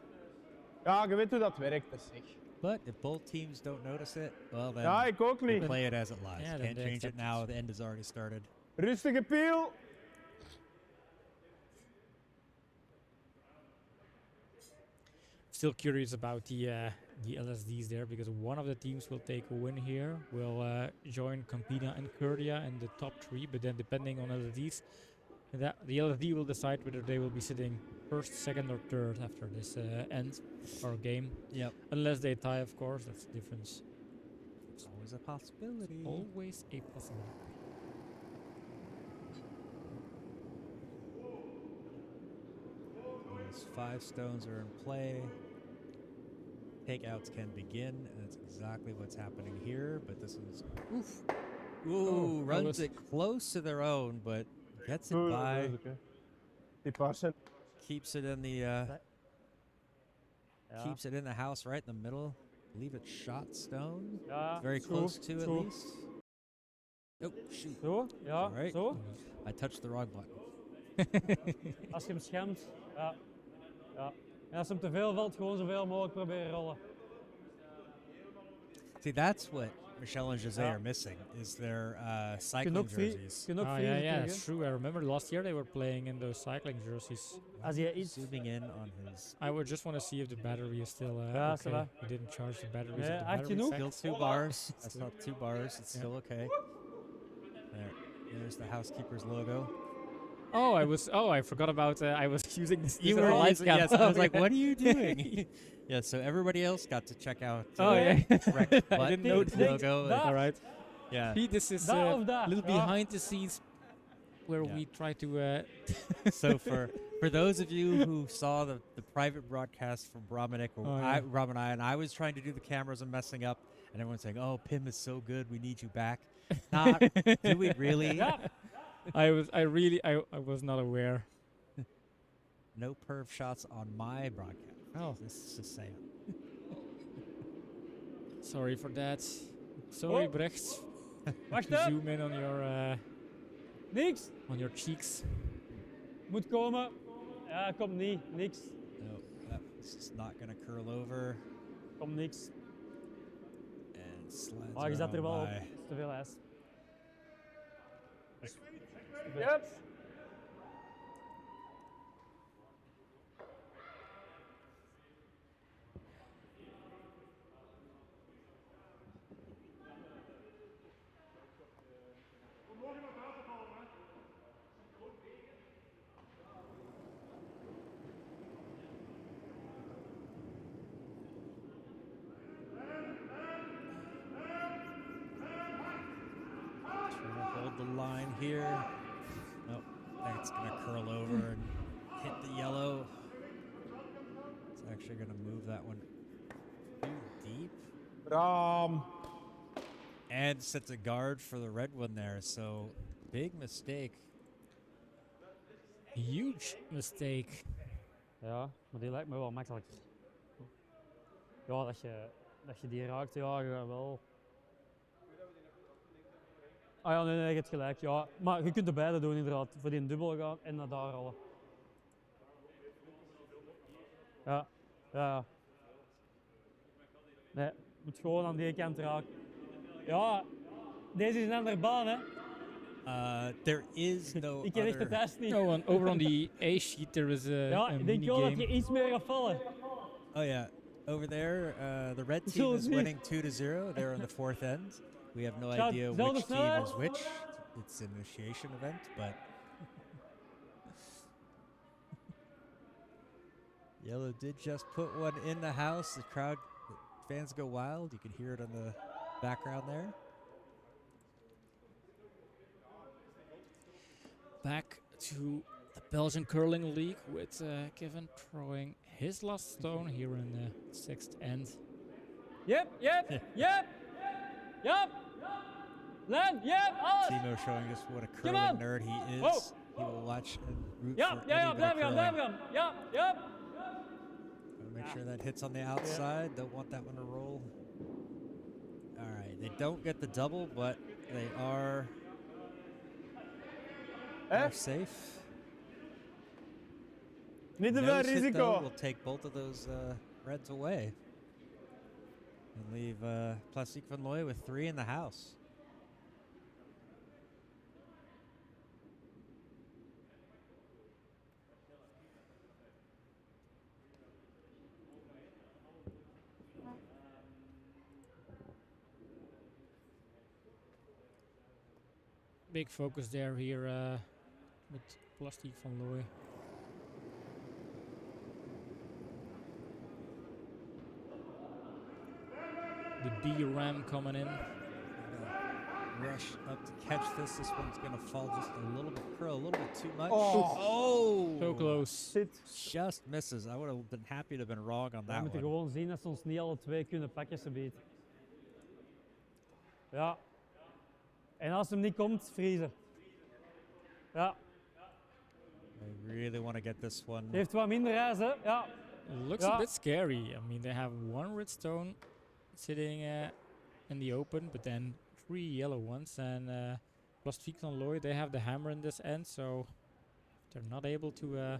Ja, je weet hoe dat werkt, dus zeg. But if both teams don't notice it, well then Ja, ik ook we niet. play it as it lies. Yeah, then Can't they change it accept now. it. The end has already started. Rustige piel. Still curious about the LSDs there because one of the teams will take a win here. Will join Campina and Curdia in the top 3, but then depending on LSDs, the LSD will decide whether they will be sitting first, second, or third after this end or game. Yep. Unless they tie, of course, that's the difference. It's always a possibility. Always a possibility. Those 5 stones are in play. Takeouts can begin, and that's exactly what's happening here. But this is ooh, that runs was- it close to their own, but gets it Oh, by. dat is oké. Die paar Keeps it in the Ja. keeps it in the house right in the middle. I believe it's shot stone. Ja, Very zo, close to at zo. least. Oh shoot! Zo, ja, Alright. zo. I touched the wrong button. Als je hem schemt, ja. Ja. En als hem te veel valt, gewoon zoveel mogelijk proberen rollen. See, that's what Michel and José Ja. are missing is their Je kunt cycling ook, jerseys. je kunt ook Oh vriezen yeah, yeah, terug, it's hè. true. I remember last year they were playing in those cycling jerseys. Als je iets... Zooming in on his. I would just want to see if the battery is still Ja, ça okay. va. We didn't charge the batteries. Nee, of the hard battery genoeg? pack. Still 2 bars. I saw 2 bars. It's Yeah. still okay. There. There's the Housekeepers logo. I forgot about. I was using this. You this were light using, cam. yes. I was like, "What are you doing?" Yeah. So everybody else got to check out. Oh yeah. Brecht I butt didn't know logo. that. All right. Yeah. See, this is That a of that, little ja. behind the scenes where Yeah. we try to. So for those of you who saw the private broadcast from Bram and Bram and I was trying to do the cameras and messing up, and everyone's saying, "Oh, Pim is so good. We need you back." Not. Do we really? Ja, I was not aware. No perv shots on my broadcast. Oh, This is just saying. sorry for that. Sorry, Oh. Brecht. wacht To hè. zoom in Niks. on your cheeks. Moet komen. Ja, komt niet. Niks. No, that's just not gonna curl over Komt niks. and slides Maar je zat er around wel op. by. Dat is te veel ijs. Yep. Trying to hold the line here. Nope, that's gonna curl over and hit the yellow. It's actually gonna move that one too deep Bram. and sets a guard for the red one there. So big mistake. Huge mistake. Ja, maar die lijkt me wel makkelijk. Ja, dat je die raakt, ja, je gaat wel. Ah ja, nee, je hebt gelijk. Ja, maar je kunt de beide doen inderdaad. Voor die dubbel gaan en naar daar rollen. Ja, ja. Nee, je moet gewoon aan die kant raken. Ja, deze is een andere baan, hè. There is no Ik ken echt de other. test niet. No, and over on the A sheet there is a, Ja, a ik denk mini wel dat game. je iets meer gaat vallen. Oh yeah, over there, the red team Zullen is zien. winning 2-0. They're on the 4th end. We have no Gaat idea dezelfde which team snelheid? is which. It's an initiation event, but Yellow did just put one in the house. The crowd, the fans go wild. You can hear it on the background there. Back to the Belgian Curling League with Kevin throwing his last stone here in the 6th end. Yep, yep, yep, yep. Len, yep, alles. Timo showing us what a Come curling on. nerd he is. Whoa. He will watch and root Ja, for ja, any ja, bit blijf of gaan, curling. blijf gaan. Ja, ja. Gotta make sure that hits on the outside. Don't want that one to roll. All right, they don't get the double, but they are safe. Niet te veel Nose hit, though, risico. will take both of those reds away. And leave Plastiek Van Looy with 3 in the house. Big focus there here with Plastiek Van Looy. The B ram coming in. Rush up to catch this. This one's gonna fall just a little bit, curl a little bit too much. Oh. So close. Zit. Just misses. I would have been happy to have been wrong on We that moeten one. gewoon zien dat ze ons niet alle twee kunnen pakken, ze beet. Ja. En als hem niet komt, vriezen. Ja. I really want to get this one. Heeft wat minder ijs, hè? Ja. It looks Ja. a bit scary. I mean, they have one red stone sitting in the open, but then 3 yellow ones. And Plastiek Van Looy, they have the hammer in this end, so they're not able to.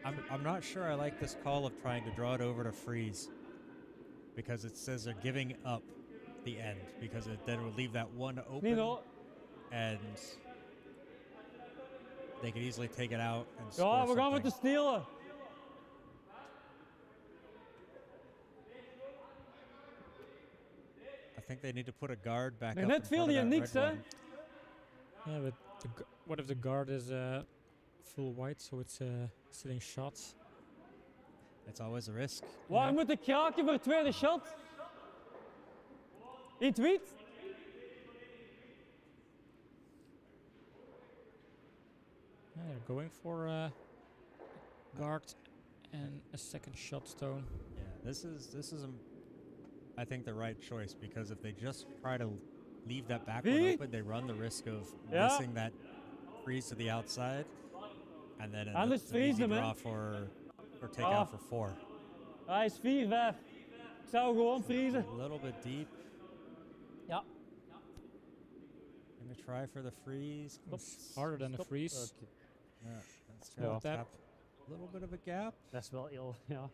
I'm not sure I like this call of trying to draw it over to freeze, because it says they're giving up the end, because it then will leave that one open, Nino. and they could easily take it out and Ja, score we gaan met de something. stelen. I think they need to put a guard back Nee, up net in viel front of die that niks, red hè? one. Yeah, but what if the guard is full white, so it's sitting shots? It's always a risk. Waar moet ik kraken voor tweede shot? In het wit? Yeah, they're going for guard and a second shot stone. Yeah, this is I think the right choice, because if they just try to leave that back one Wie? open, they run the risk of Ja. missing that freeze to the outside, and then Anders it's an easy vriezen hem, hè? draw for take Ah. out for 4. Hij is 4-5. Ik zou gewoon vriezen. A little bit deep. Ja. Gonna try for the freeze. It's harder than a freeze. Yeah, let's try Ja. to tap. A little bit of a gap. Dat is wel heel, ja.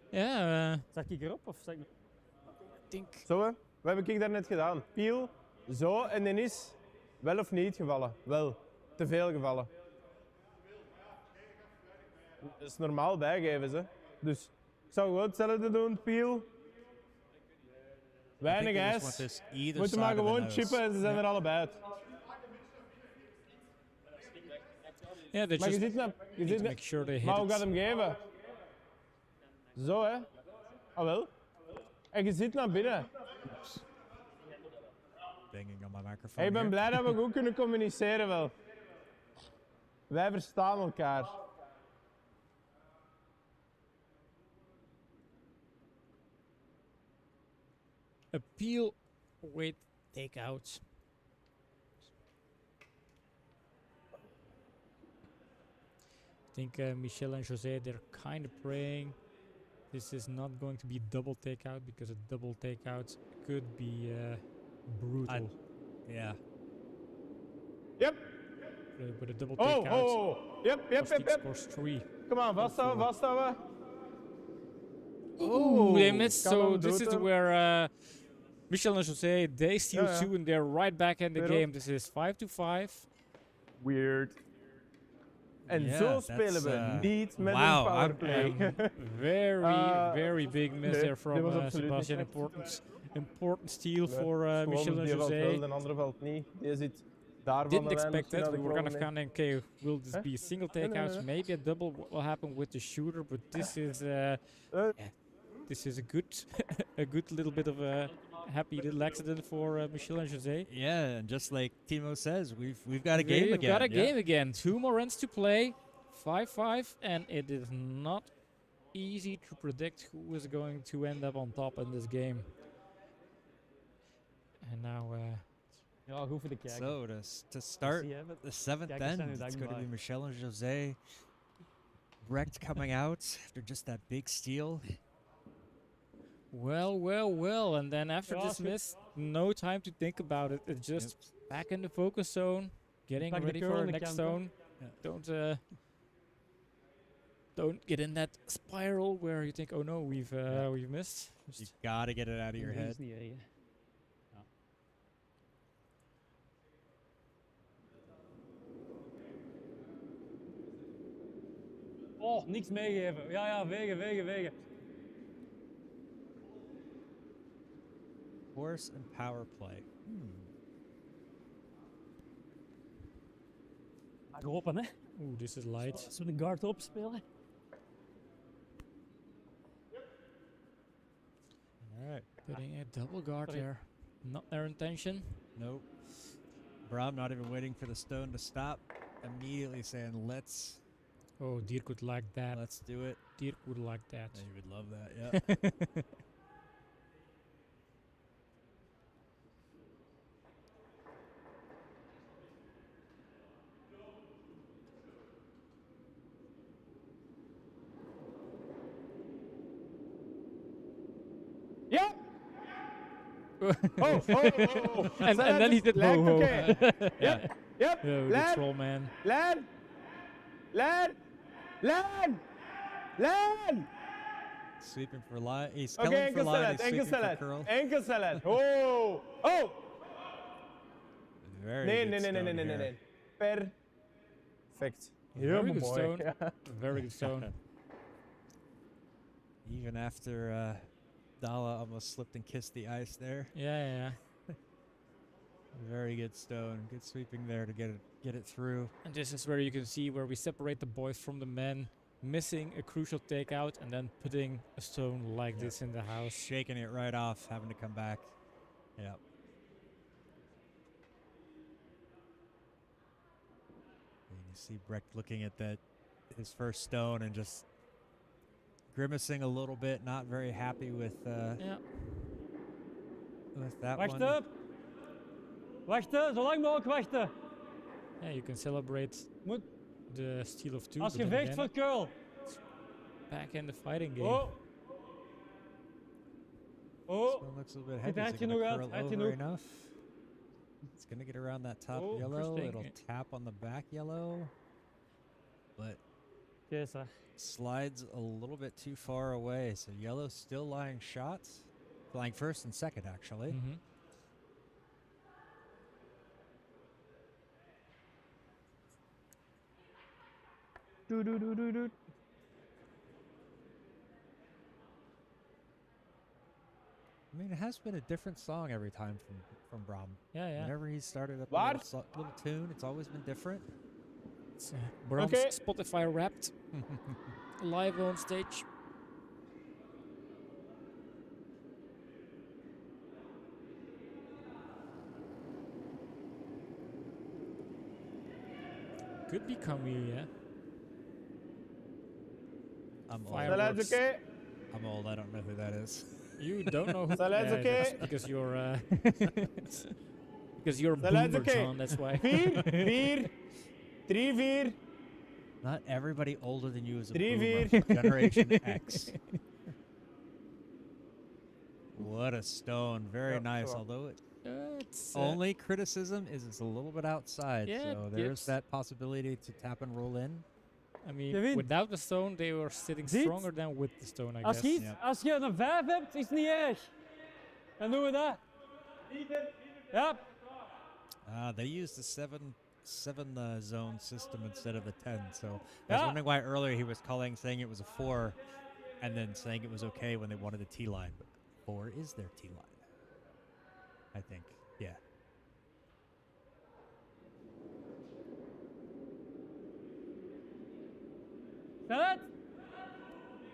Yeah, Zag ik erop of zag ik... I think. Zo hè. Wat heb ik daarnet gedaan? Piel, zo, en dan is wel of niet gevallen. Wel, te veel gevallen. Dat is normaal bijgeven, hè. Dus ik zou gewoon hetzelfde doen, piel. I Weinig think they just want ijs. this either Moeten maar side of the gewoon nose. chippen en ze zijn er allebei uit. Yeah, they Maar je just zit naar... Je need zit to naar make sure they hit maar hoe it. gaat hem geven? Zo hè. Ah wel. En je zit naar binnen. Banging on my microphone. Hey, ik ben here. blij dat we goed kunnen communiceren wel. Wij verstaan elkaar. Appeal with takeouts. I think Michel and José, they're kind of praying this is not going to be double takeout, because a double takeout could be brutal. Yeah. Yep. With a double Oh, takeout, oh, oh. Yep, yep, Plastiek yep. scores 3. Kom aan, vasthouden, vasthouden. Ooh, they missed. Kan So hem, this doet is hem. where Michel and José, they steal Ja, ja. 2 and they're right back in the Weer game. op. This is 5-5. Weird. En Yeah, zo that's, spelen we niet met wow, een powerplay. Very big miss nee, there from dit was absoluut niet Sebastiaan. slecht. Important steal Nee, for gewoon Michel and die valt wel, José. de andere valt niet. Die zit daar van Didn't de lijn. expect misschien that. had We ik were wel kind of mee. kind of, okay, will this Huh? be single Nee, nee, takeouts? nee. Maybe a double will happen with the shooter, but this is this is a good a good little bit of a happy little accident for Michel and José. Yeah, and just like Timo says, we've got a game We've again. got a yeah. game again. 2 more runs to play. 5-5, and it is not easy to predict who is going to end up on top in this game. And now Ja, goed voor de kijker. So to start Zie je, the seventh kijkers zijn end, nu it's going to be dankbaar. Michel and José. Brecht coming out after just that big steal. Well, well, well. And then after Ja, this is goed. miss, no time to think about it. It's just back in the focus zone, getting Pak de ready curl for aan the de next kant, hè. zone. Don't get in that spiral where you think, oh no, we've missed. You Just got to get it out of your Die head. is niet erg, hè. Ja. Oh, niks meegeven. Ja, ja, vegen, vegen, vegen. Horse and power play. Mag open, hè. ooh, this is light. Als we de guard opspelen. All right. Putting a double guard Sorry. there. Not their intention. Nope. Bram not even waiting for the stone to stop. Immediately saying, let's Oh, Dirk would like that. do it. Dirk would like that. Yeah, you would love that, yeah. Ja! Oh, oh, oh, oh. And then he did Lijkt ho ho. oké. Yeah. Yep, Oh, the Lijn, troll man. lijn, lijn, lijn, lijn. Sweeping for line. He's Oké, killing for enkel line. snelheid, He's enkel sweeping for snelheid. curl. Enkel snelheid. Oh, oh. Very Nee, good nee, nee, nee, stone nee, nee, here. nee. Perfect. Very Helemaal good mooi. stone. Ja. Very good stone. Even after Dalle almost slipped and kissed the ice there. Yeah. Very good stone. Good sweeping there to get it through. And this is where you can see where we separate the boys from the men, missing a crucial takeout and then putting a stone like this in the house. Shaking it right off, having to come back. Yep. And you see Brecht looking at his first stone and just grimacing a little bit, not very happy with Yeah. that one. Wachten. Wachten, zo lang mogelijk wachten. Yeah, you can celebrate Moet, the steal of two. als but je then vecht again, voor curl. back in the fighting game. Oh. This Oh. one looks a little bit Zit heavy. er Is hard it gonna genoeg uit? curl Hard over genoeg? enough? It's gonna get around that top Oh, yellow. interesting. It'll tap on the back yellow, but Oké, sir. slides a little bit too far away. So yellow's still lying shots, flying first and second actually. Mhm. Doe, doe, doe, doe, doe. I mean, it has been a different song every time from Bram. Yeah. Whenever he started up a Waar? little tune, it's always been different. It's Bram's Okay. Spotify Wrapped live on stage. Could be Camille, yeah. I'm old. Fireworks. Snelheid oké. I'm old. I don't know who that is. You don't know who. Snelheid yeah, that's oké. because you're because you're a Snelheid boomer, oké. John. That's why. 4, 4, 3, 4. Not everybody older than you is a Drie, boomer. Generation X. What a stone. Very Ja, nice. zo. Although it It's only criticism is it's a little bit outside. Yeah, So it there's gives- that possibility to tap and roll in. I mean, Kevin. without the stone, they were sitting Ziet? stronger than with the stone, I Als guess. je, iets, Ja. als je een 5 hebt, is het niet erg. Dan doen we dat. Ja. They used the seven zone system instead of the 10. So I was Ja. wondering why earlier he was saying it was a 4 and then saying it was okay when they wanted the T line. But 4 is their T line. I think. Yeah. Snelheid.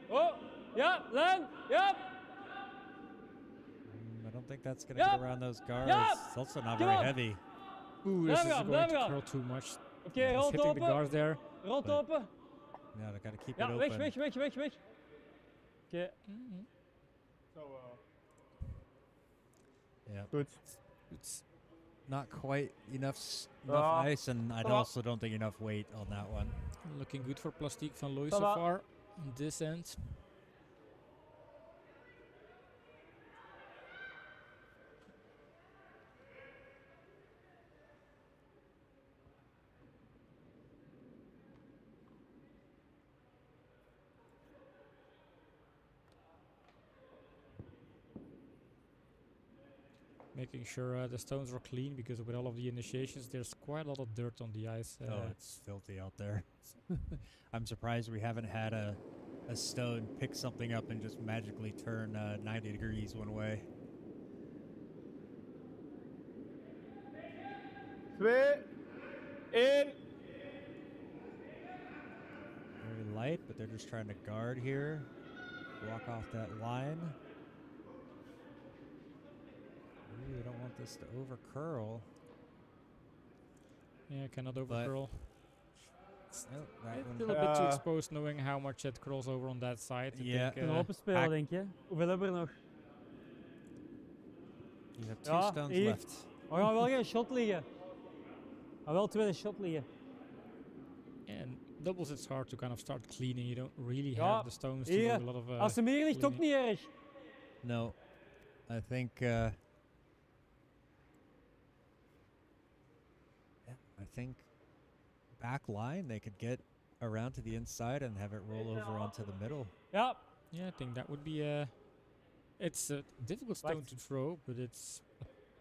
Oh. Ja, lijn. Ja. I don't think that's going to Yup. get around those guards. Yup. It's also not Come very on. heavy. Ooh, this is Blijf gaan, going blijf to gaan. curl too much. Oké, He's rolt hitting the open. guards there. Rolt But- open. Yeah, they got to keep Ja, it weg, open. weg, weg, weg, weg. Oké. So, Yeah. Goed. It's not quite enough ice, and I Come on. also don't think enough weight on that one. Looking good for Plastiek Van Looy Come so on. far on this end. Making sure the stones are clean, because with all of the initiations there's quite a lot of dirt on the ice. Oh, it's filthy out there. I'm surprised we haven't had a stone pick something up and just magically turn 90 degrees one way. 2, 1. Very light, but they're just trying to guard here. Walk off that line. Ooh, they don't want this to over curl. Yeah, cannot overcurl. Oh, that It's a one. little bit too exposed, knowing how much it curls over on that side. I Yeah. think, Kunnen open spelen, denk je? Hoeveel hebben we er nog? You have 2 Ja, stones hier. left. We gaan wel geen shot liggen. Maar wel tweede shot liggen. and doubles it's hard to kind of start cleaning. You don't really Ja, have the stones to hier. do a lot of. Als hem hier ligt, ook niet erg. No, I think. I think back line they could get around to the inside and have it roll over onto the middle. Ja, Yeah, I think that would be a. It's a difficult stone Wacht. to throw, but it's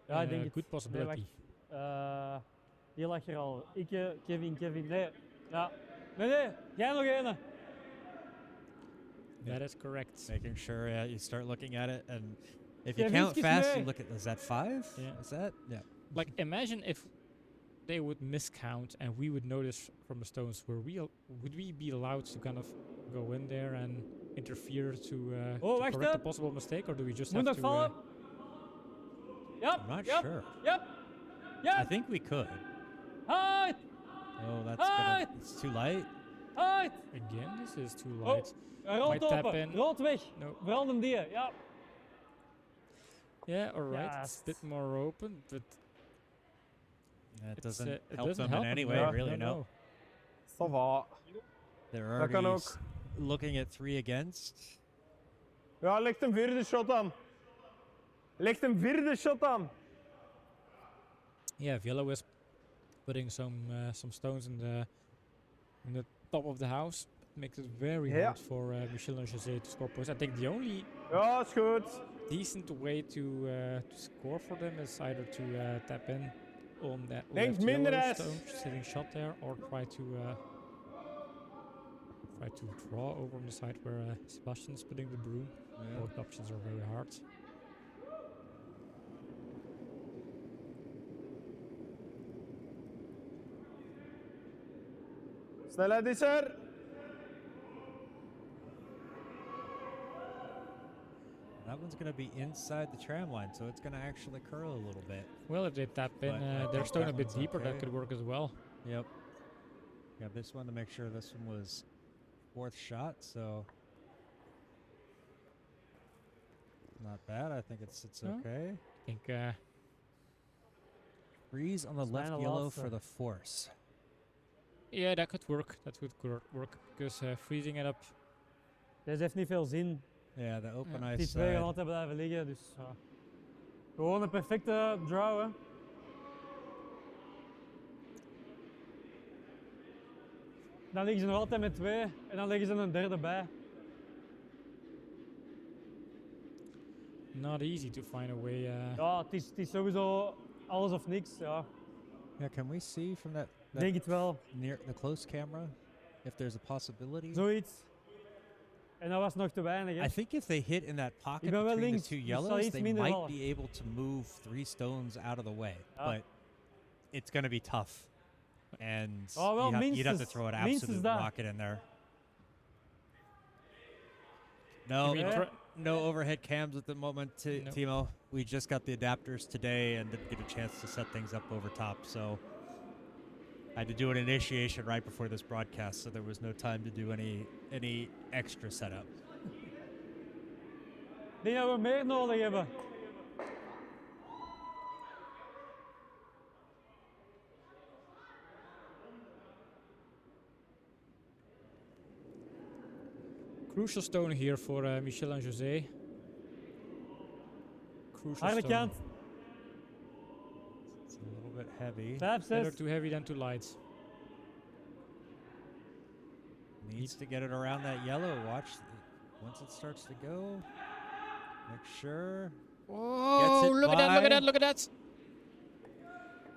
ja a ik denk het. good Nee, possibility. wacht. Hier lag er al. Ik, Kevin. Nee. Ja. Nee. Jij nog ene. That is correct. Making sure you start looking at it, and if Yeah, you count Vinskes fast, you mee. look at, is that 5? Yeah. Is that? Yeah. Like, imagine if they would miscount and we would notice from the stones. Would we be allowed to kind of go in there and interfere to, Oh, to wacht correct a up. possible mistake, or do we just Moet have nog to? vallen. Yep. I'm not yep. sure. Yep. I Yep. think we could. Hard. Oh, that's gonna. It's too light. Hard. Again, this is too Oh. light. Rood Might tap open. in. Rood weg. No. Veranderen die. Ja. Yeah, alright. It's Yes. a bit more open, but That it's, doesn't it help doesn't them help in any them, way, no, really. No, Ça va. they're Dat kan already ook. looking at 3 against. Ja, ligt een vierde shot aan. Ligt een vierde shot aan. yeah, if yellow is putting some stones in the top of the house, it makes it very Yeah. hard for Michel José to score points. I think the only Ja, is goed. decent way to score for them is either to tap in on that Denk left minder yellow ijs. stone sitting shot there, or try to draw over on the side where Sebastian's putting the broom. Both options are very hard. Snelheid is er. That one's gonna be inside the tram line, so it's gonna actually curl a little bit. Well, if they tap in But I their think stone a that bit one's deeper, that okay. could work as well. Yep. Yeah, this one to make sure this one was 4th shot, so not bad. I think it's No. okay. I think Freeze on the It's left bijna yellow laatste. for the force. yeah, that could work. That would work, because freezing it up. Deze heeft niet veel zin. Yeah, the open Ja. ice Die twee gaan side. altijd blijven liggen. Dus ja. Gewoon een perfecte draw. Hè. Dan liggen ze nog altijd met 2 en dan leggen ze een derde bij. Not easy to find a way. Ja, het is sowieso alles of niks. Ja. Yeah, can we see from that Denk het wel. near the close camera if there's a possibility? Zoiets. En dat was nog te weinig. Hè. I think if they hit in that pocket ben wel between links, the 2 dus zal yellows, iets they minder might vallen. be able to move 3 stones out of the way. Ja. But it's going to be tough. And Oh, wel, you'd have to minstens- throw an minstens absolute dat. rocket in there. No, mean, Yeah. no overhead cams at the moment, No. Timo. We just got the adapters today and didn't get a chance to set things up over top. So I had to do an initiation right before this broadcast, so there was no time to do any extra setup. Ik denk dat we meer nodig hebben. Crucial stone here for Michel and José. Crucial Harde stone. kant. It's a little bit heavy. 5, Better 6. too heavy than too light. Needs to get it around that yellow. Watch once it starts to go. Make sure. Oh, it look at that, look at by. that, look at that.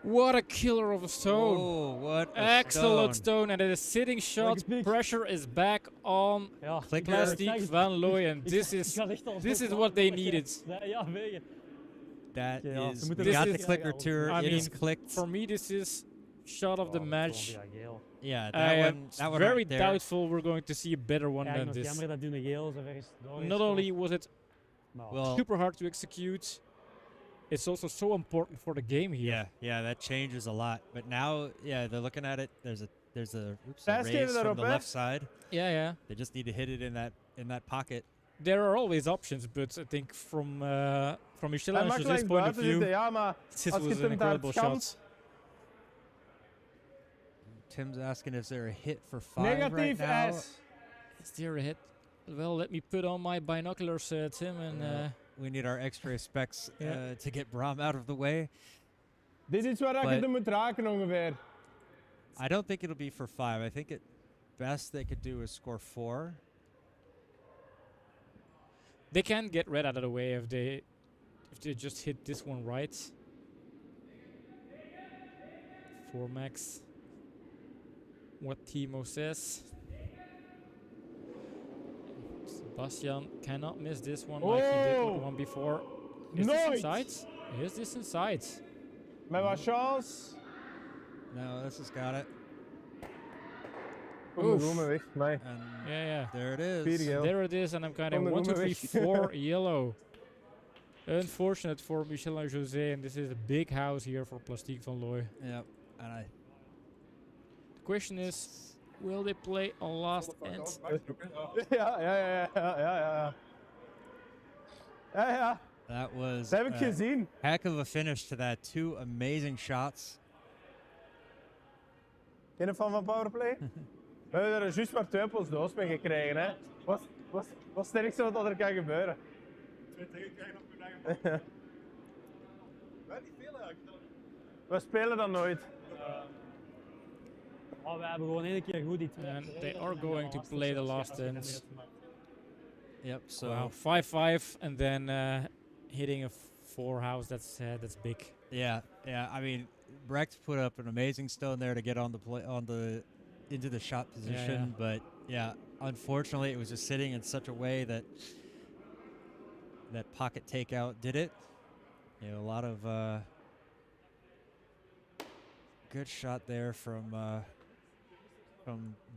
What a killer of a stone. Oh, what a Excellent stone. stone. And it is sitting shot. Lekker piek. Pressure is back on Ja, Klikker. Plastiek Van Looy. And this is what they needed. Ja, wegen. That Ja, is, ze we moeten got dit the is- clicker tour. I It is mean, clicked. For me, this is shot of the match. Yeah, I that am one. That one very right there. doubtful we're going to see a better one Ja, than nog this. jammer dat doen geel zo ver is door. Not only was it Well, super hard to execute, it's also so important for the game here. yeah, that changes a lot. But now, yeah, they're looking at it. There's a oops, a Zes keer raise from erop, the hè? left side. Yeah. They just need to hit it in that pocket. There are always options, but I think from Michel Hij and mag José's langs point of buiten zitten, view, ja, maar this als je was het an hem daar incredible schampt. shot. Tim's asking if there a hit for 5 right negatief now. S. Is there a hit? Well, let me put on my binoculars, Tim, and We need our X-ray specs Yeah. to get Bram out of the way. Dit is iets waar je But- hem moet raken ongeveer. I don't think it'll be for 5. I think at best they could do is score 4. they can get red out of the way if they just hit this one right. 4 max. What Timo says. Sebastiaan cannot miss this one like he did with the Oh! one before. Is Nooit! this inside? Is this inside? Met wat chance. No, this has got it. Kom de roemen weg, mij. And Yeah. there it is. 4 geel. There it is, and I'm kind of Kom de 1, 2, roemen 3, weg. 4 yellow. Unfortunate for Michel and José, and this is a big house here for Plastiek Van Looy. Yep. And The question is, will they play a last end? Ja. Ja. that was Dat heb ik a gezien. heck of a finish to that. 2 amazing shots. Ken je van powerplay? We hebben er juist maar 2 pols doos mee gekregen. Hè. Wat is het sterkste wat er kan gebeuren? 2 tegen krijgen op hun eigen. Wij niet veel eigenlijk. We spelen dat nooit. Oh, we hebben gewoon 1 keer goed iets. And they are going to play the last ends. Yep. So Wow, 5-5, and then hitting a 4 house. That's big. yeah. I mean, Brecht put up an amazing stone there to get on the into the shot position, but yeah, unfortunately, it was just sitting in such a way that that pocket takeout did it. You know, a lot of good shot there from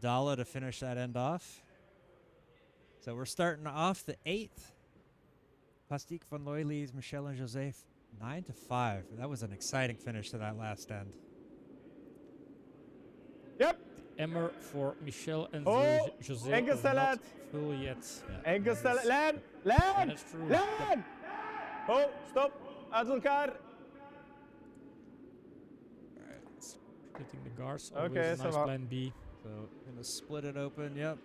Dalle to finish that end off. So we're starting off the 8th. Plastiek Van Looy leads Michel and José 9-5. That was an exciting finish to that last end. Yep. Emmer for Michel and Oh, José. enkel are not snelheid. full yet. Enkel stellen. Lijn! Yeah, Lijn! that's true. Lijn! Oh, stop. Uit elkaar. Hitting the guards. Okay, Always a ça nice va. plan B. So gonna split it open. Yep.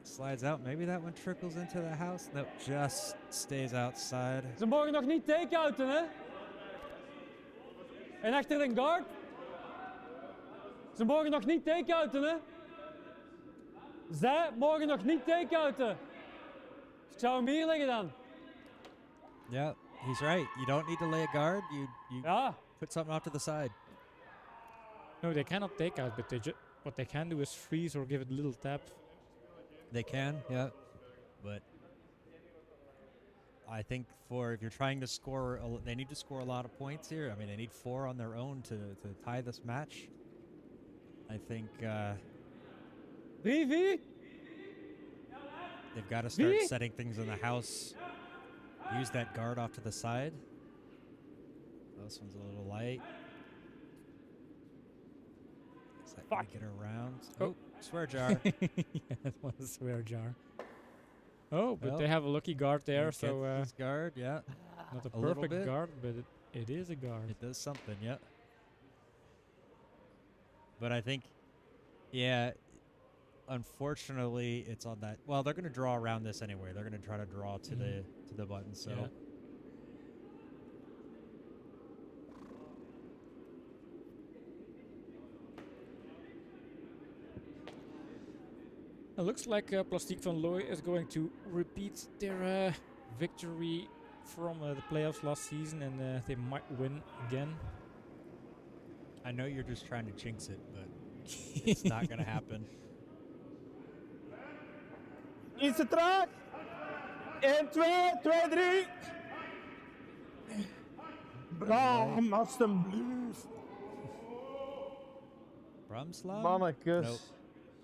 Slides out. Maybe that one trickles into the house. Nope, just stays outside. Ze mogen nog niet take-outen, hè? En achter de guard. Ze mogen nog niet take-outen, hè? Zij mogen nog niet take-outen. Dus ik zou hem hier leggen dan. Yeah, he's right. You don't need to lay a guard. You Ja. put something off to the side. No, they cannot take out, but what they can do is freeze or give it a little tap. They can, yeah, but I think if you're trying to score, they need to score a lot of points here. I mean, they need 4 on their own to tie this match. I think 3-4. they've got to start Wie? setting things in the house. Use that guard off to the side. This one's a little light. Is that gonna Fuck. get around? Oh. Oh, swear jar. Yeah, that was a swear jar. Oh, but Well, they have a lucky guard there, Get so this guard, yeah, not a a little perfect bit. guard, but it is a guard. it does something, yeah. But I think, yeah, unfortunately, it's on that. Well, they're going to draw around this anyway. They're going to try to draw to the button. So. Yeah. It looks like Plastiek Van Looy is going to repeat their victory from the playoffs last season, and they might win again. I know you're just trying to jinx it, but it's not going to happen. Iets te traag. 1, 2, 2, 3. Bram, alstublieft. Bram slam? Mannekes. Nope.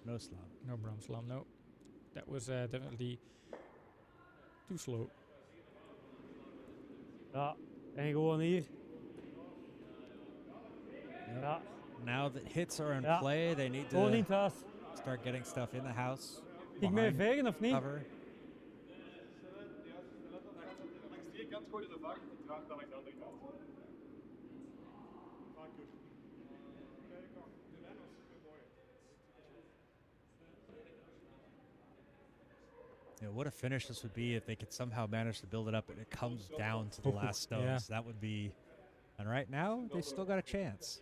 No slam. No Bram Slam, no. That was definitely too slow. Ja, en gewoon hier. Yep. Ja, Now that hits are in Ja. play, they need gewoon niet to thuis. start getting stuff in the house. Ik mee behind vegen of niet? cover. Langs die kant gooi je er vaak te traag dan langs de andere kant. Vaker. De lijn was super mooi. Yeah, what a finish this would be if they could somehow manage to build it up and it comes down to the last stones. Yeah. That would be. And right now, they still got a chance.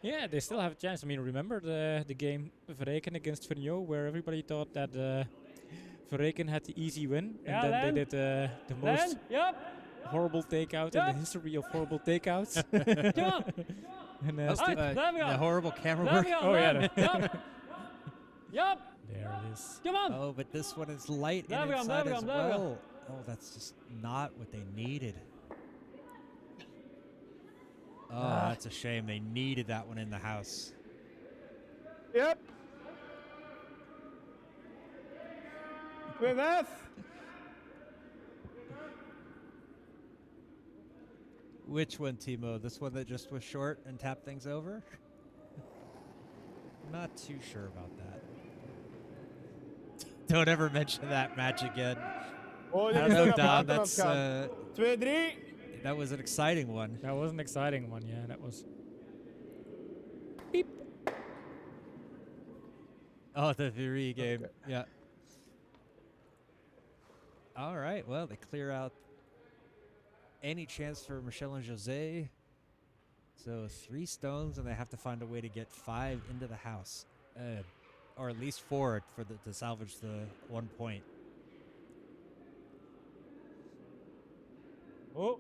Yeah, they still have a chance. I mean, remember the game Verreken against Vernio, where everybody thought that Verreken had the easy win, Ja, and then Lijn. they did the Lijn, most yep, horrible takeout in Ja. the history of horrible takeouts. come on. and, That's Uit, the blijven gaan. horrible camera Blijven work. gaan, Oh, ja, Lijn. Yep. Yep, there it is. come on. Oh, but this one is light Blijven gaan, inside blijven as gaan, blijven gaan. well. Oh, that's just not what they needed. Oh, that's a shame. They needed that one in the house. Yep. 2, 5. Which one, Timo? This one that just was short and tapped things over? Not too sure about that. Don't ever mention that match again. Oh, I dit don't is know, nog Dom. buitenaf That's gaan. 2, 3. that was an exciting one. That was an exciting one, yeah. That was. Oh, the Viri game. Okay. Yeah. All right. Well, they clear out any chance for Michel and José. So 3 stones, and they have to find a way to get 5 into the house, or at least 4 for to salvage the 1 point. Oh.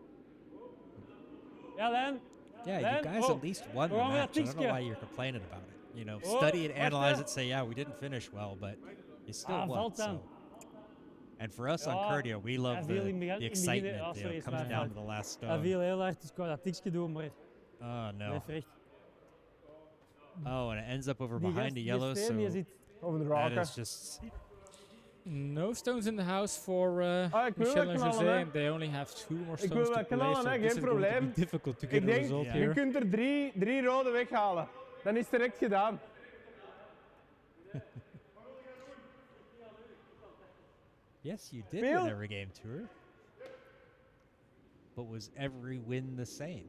Ja, Lijn. Yeah, Then- you guys oh, at least won the waarom match. I don't know tikje? why you're complaining about it. You know, Oh, study and wacht analyze hè. it. Say, yeah, we didn't finish well, but you still Ah, won. valt dan. So. And for us on Ja, Curdia, we love hij the, viel in begin- the in begin- excitement. ah, You know, sorry, is comes mijn down fout. to the last Hij stone. viel heel hard, dus ik wou dat tikje doen, maar Oh no! blijf recht. Oh, and it ends up over Die behind gast, the die yellow. steen, die So zit Over de that raken. is just. No stones in the house for Ah, ik wil Michel wel and knallen, José, hè. and they only have 2 more Ik stones wil to wel play, knallen, so hè, this geen is going to be probleem. difficult to Ik get a denk, result Ja. je here. kunt er drie rode weghalen. Dan is het direct gedaan. Yes, you did Phil? win every game tour. But was every win the same?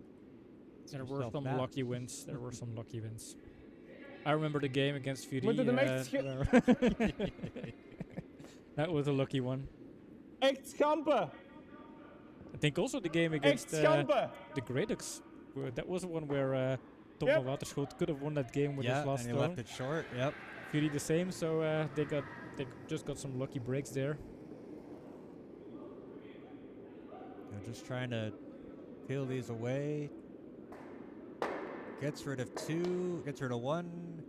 Ask There were yourself some that. lucky wins. There were some lucky wins. I remember the game against Fury. Moeten hem echt that was a lucky one. Echt schampen. I think also the game Echt against schampen. the Greydux. That was the one where Tom Yep. Waterschoot could have won that game with Yeah, his last and he stone. left it short. Yep. Fury the same, so they just got some lucky breaks there. They're just trying to peel these away. Gets rid of 2, gets rid of 1,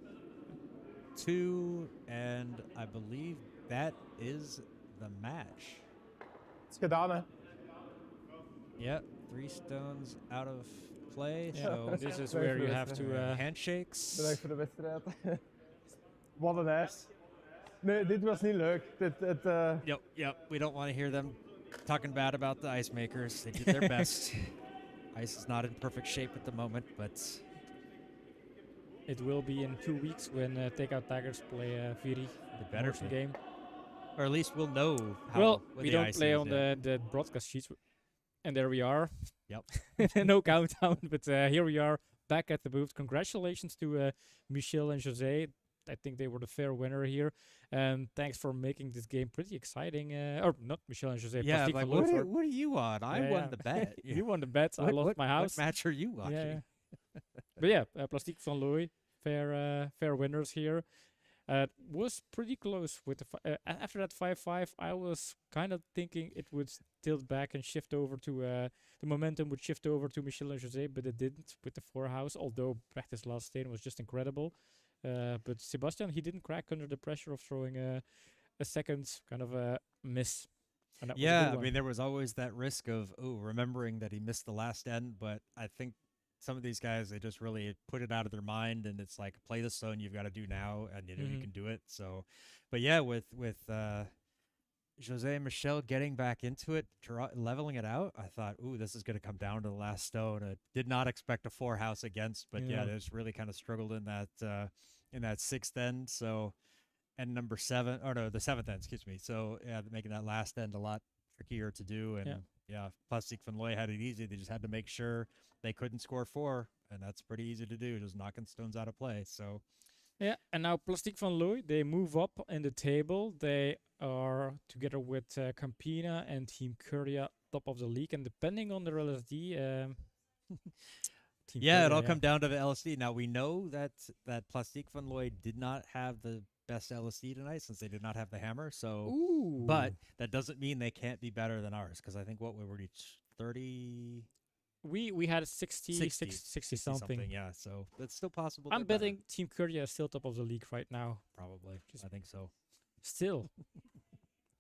2, and I believe that is the match. Is gedaan, hè. Yep, 3 stones out of play. Yeah, So this is Sorry where for you the have to. handshakes. Bedankt voor de wedstrijd. Wat een ijs. Nee, dit was niet leuk. Yep. We don't want to hear them talking bad about the ice makers. They did their best. Ice is not in perfect shape at the moment, but It will be in 2 weeks when Takeout Tigers play Fury. it better Morrison be. game. Or at least we'll know how. Well, what we the don't ice play is, on yeah. the broadcast sheets, and there we are. Yep. No countdown, but here we are back at the booth. Congratulations to Michel and José. I think they were the fair winner here. And thanks for making this game pretty exciting. Or not Michel and José. Yeah, Plastiek like, Van Looy. what are you on? I Yeah, won yeah. the bet. Yeah. You won the bet. I lost my house. What match are you watching? Yeah, yeah. But yeah, Plastiek Van Looy, fair winners here. Was pretty close with after that 5-5. I was kind of thinking it would tilt back and shift over to the momentum would shift over to Michel and José, but it didn't with the 4-house. Although Brecht's last stand was just incredible, but Sebastiaan, he didn't crack under the pressure of throwing a second kind of a miss. And that was a Yeah, good I one. mean, there was always that risk of remembering that he missed the last end, but I think some of these guys, they just really put it out of their mind, and it's like, play the stone you've got to do now, and you know you Mhm. can do it. So, but yeah, with Jose and Michel getting back into it, leveling it out, I thought, ooh, this is going to come down to the last stone. I did not expect a 4-house against, but yeah, Yeah. they just really kind of struggled in that sixth end. So, and number 7, or no, the 7th end, excuse me. So yeah, making that last end a lot trickier to do. And yeah, Plastiek Van Looy had it easy. They just had to make sure they couldn't score 4, and that's pretty easy to do, just knocking stones out of play. So Yeah, and now Plastiek Van Looy, they move up in the table. They are together with Campina and Team Curdia top of the league, and depending on their LSD, Team yeah, it Curdia, all come down to the LSD. Now we know that Plastiek Van Looy did not have the best LSD tonight since they did not have the hammer. So, Ooh. but that doesn't mean they can't be better than ours, because I think what we were each 30. We had 60 something. Yeah, so that's still possible. I'm they're better, betting Team Curdia is still top of the league right now. probably. I think so. Still.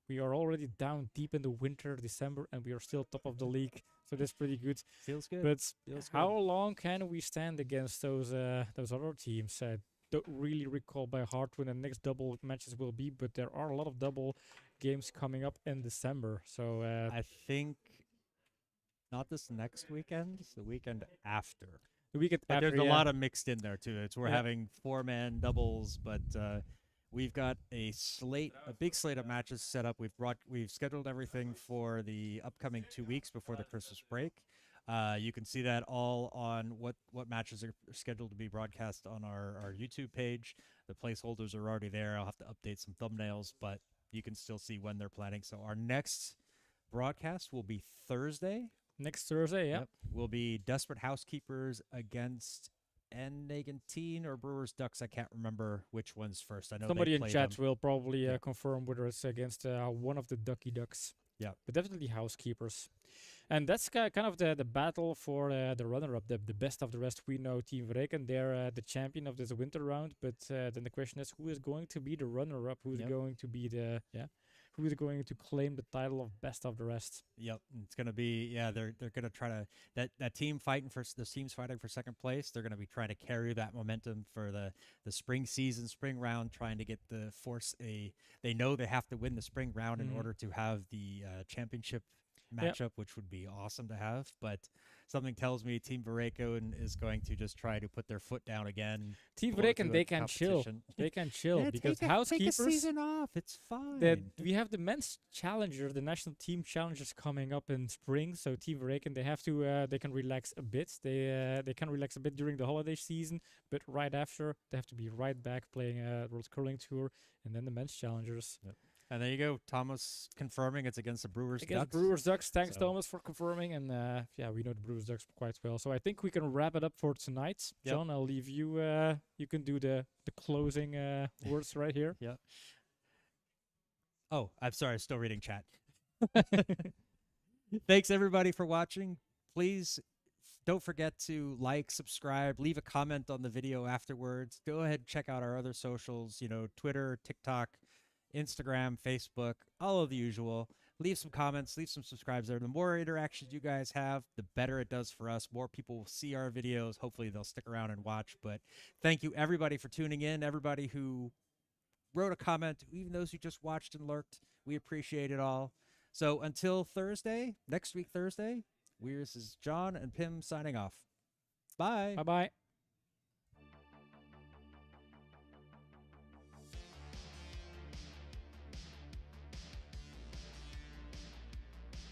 We are already down deep in the winter, December, and we are still top of the league. So that's pretty good. Feels good. But Feels how good. long can we stand against those other teams? I don't really recall by heart when the next double matches will be, but there are a lot of double games coming up in December. So I think not this next weekend, it's the weekend after. the weekend But after, there's a yeah. lot of mixed in there too. We're Yeah. having 4-man doubles, but we've got a big slate of matches set up. We've scheduled everything for the upcoming 2 weeks before the Christmas break. You can see that all on what matches are scheduled to be broadcast on our YouTube page. The placeholders are already there. I'll have to update some thumbnails, but you can still see when they're planning. So our next broadcast will be Thursday. Next Thursday, yeah. Yep. Will be Desperate Housekeepers against N-Negantine or Brewers Ducks. I can't remember which one's first. I know Somebody they in played chat them. will probably Yeah. confirm whether it's against one of the Ducky Ducks. Yeah. But definitely Housekeepers. And that's kind of the battle for the runner-up, the best of the rest. We know Team Vreken, they're the champion of this winter round. But then the question is, who is going to be the runner-up? Who's Yep. going to be who is going to claim the title of best of the rest? Yep, it's gonna be they're gonna try to that team fighting for the teams fighting for second place. They're gonna be trying to carry that momentum for the spring season, spring round, trying to get they know they have to win the spring round in Mhm. order to have the championship Yep. matchup, which would be awesome to have. But something tells me Team Vareko is going to just try to put their foot down again. Team go Vreken, to they a can chill. competition. They can chill Yeah, because take a Housekeepers. season off. It's fine. We have the men's challenger, the national team challengers coming up in spring. So Team Vreken, they can relax a bit. They can relax a bit during the holiday season, but right after they have to be right back playing World Curling Tour and then the men's challengers. Yep. And there you go, Thomas confirming it's against the Brewers Against Ducks. Brewers Ducks, thanks So- Thomas for confirming. And we know the Brewers Ducks quite well. So I think we can wrap it up for tonight. Yep. John, I'll leave you. You can do the closing words right here. Yeah. Oh, I'm sorry. Still reading chat. Thanks, everybody, for watching. Please don't forget to like, subscribe, leave a comment on the video afterwards. Go ahead and check out our other socials, Twitter, TikTok, Instagram, Facebook, all of the usual. Leave some comments, leave some subscribes there. The more interactions you guys have, the better it does for us. More people will see our videos. Hopefully they'll stick around and watch. But thank you, everybody, for tuning in. Everybody who wrote a comment, even those who just watched and lurked. We appreciate it all. So until Thursday, next week Thursday, this is John and Pim signing off. Bye. Bye bye.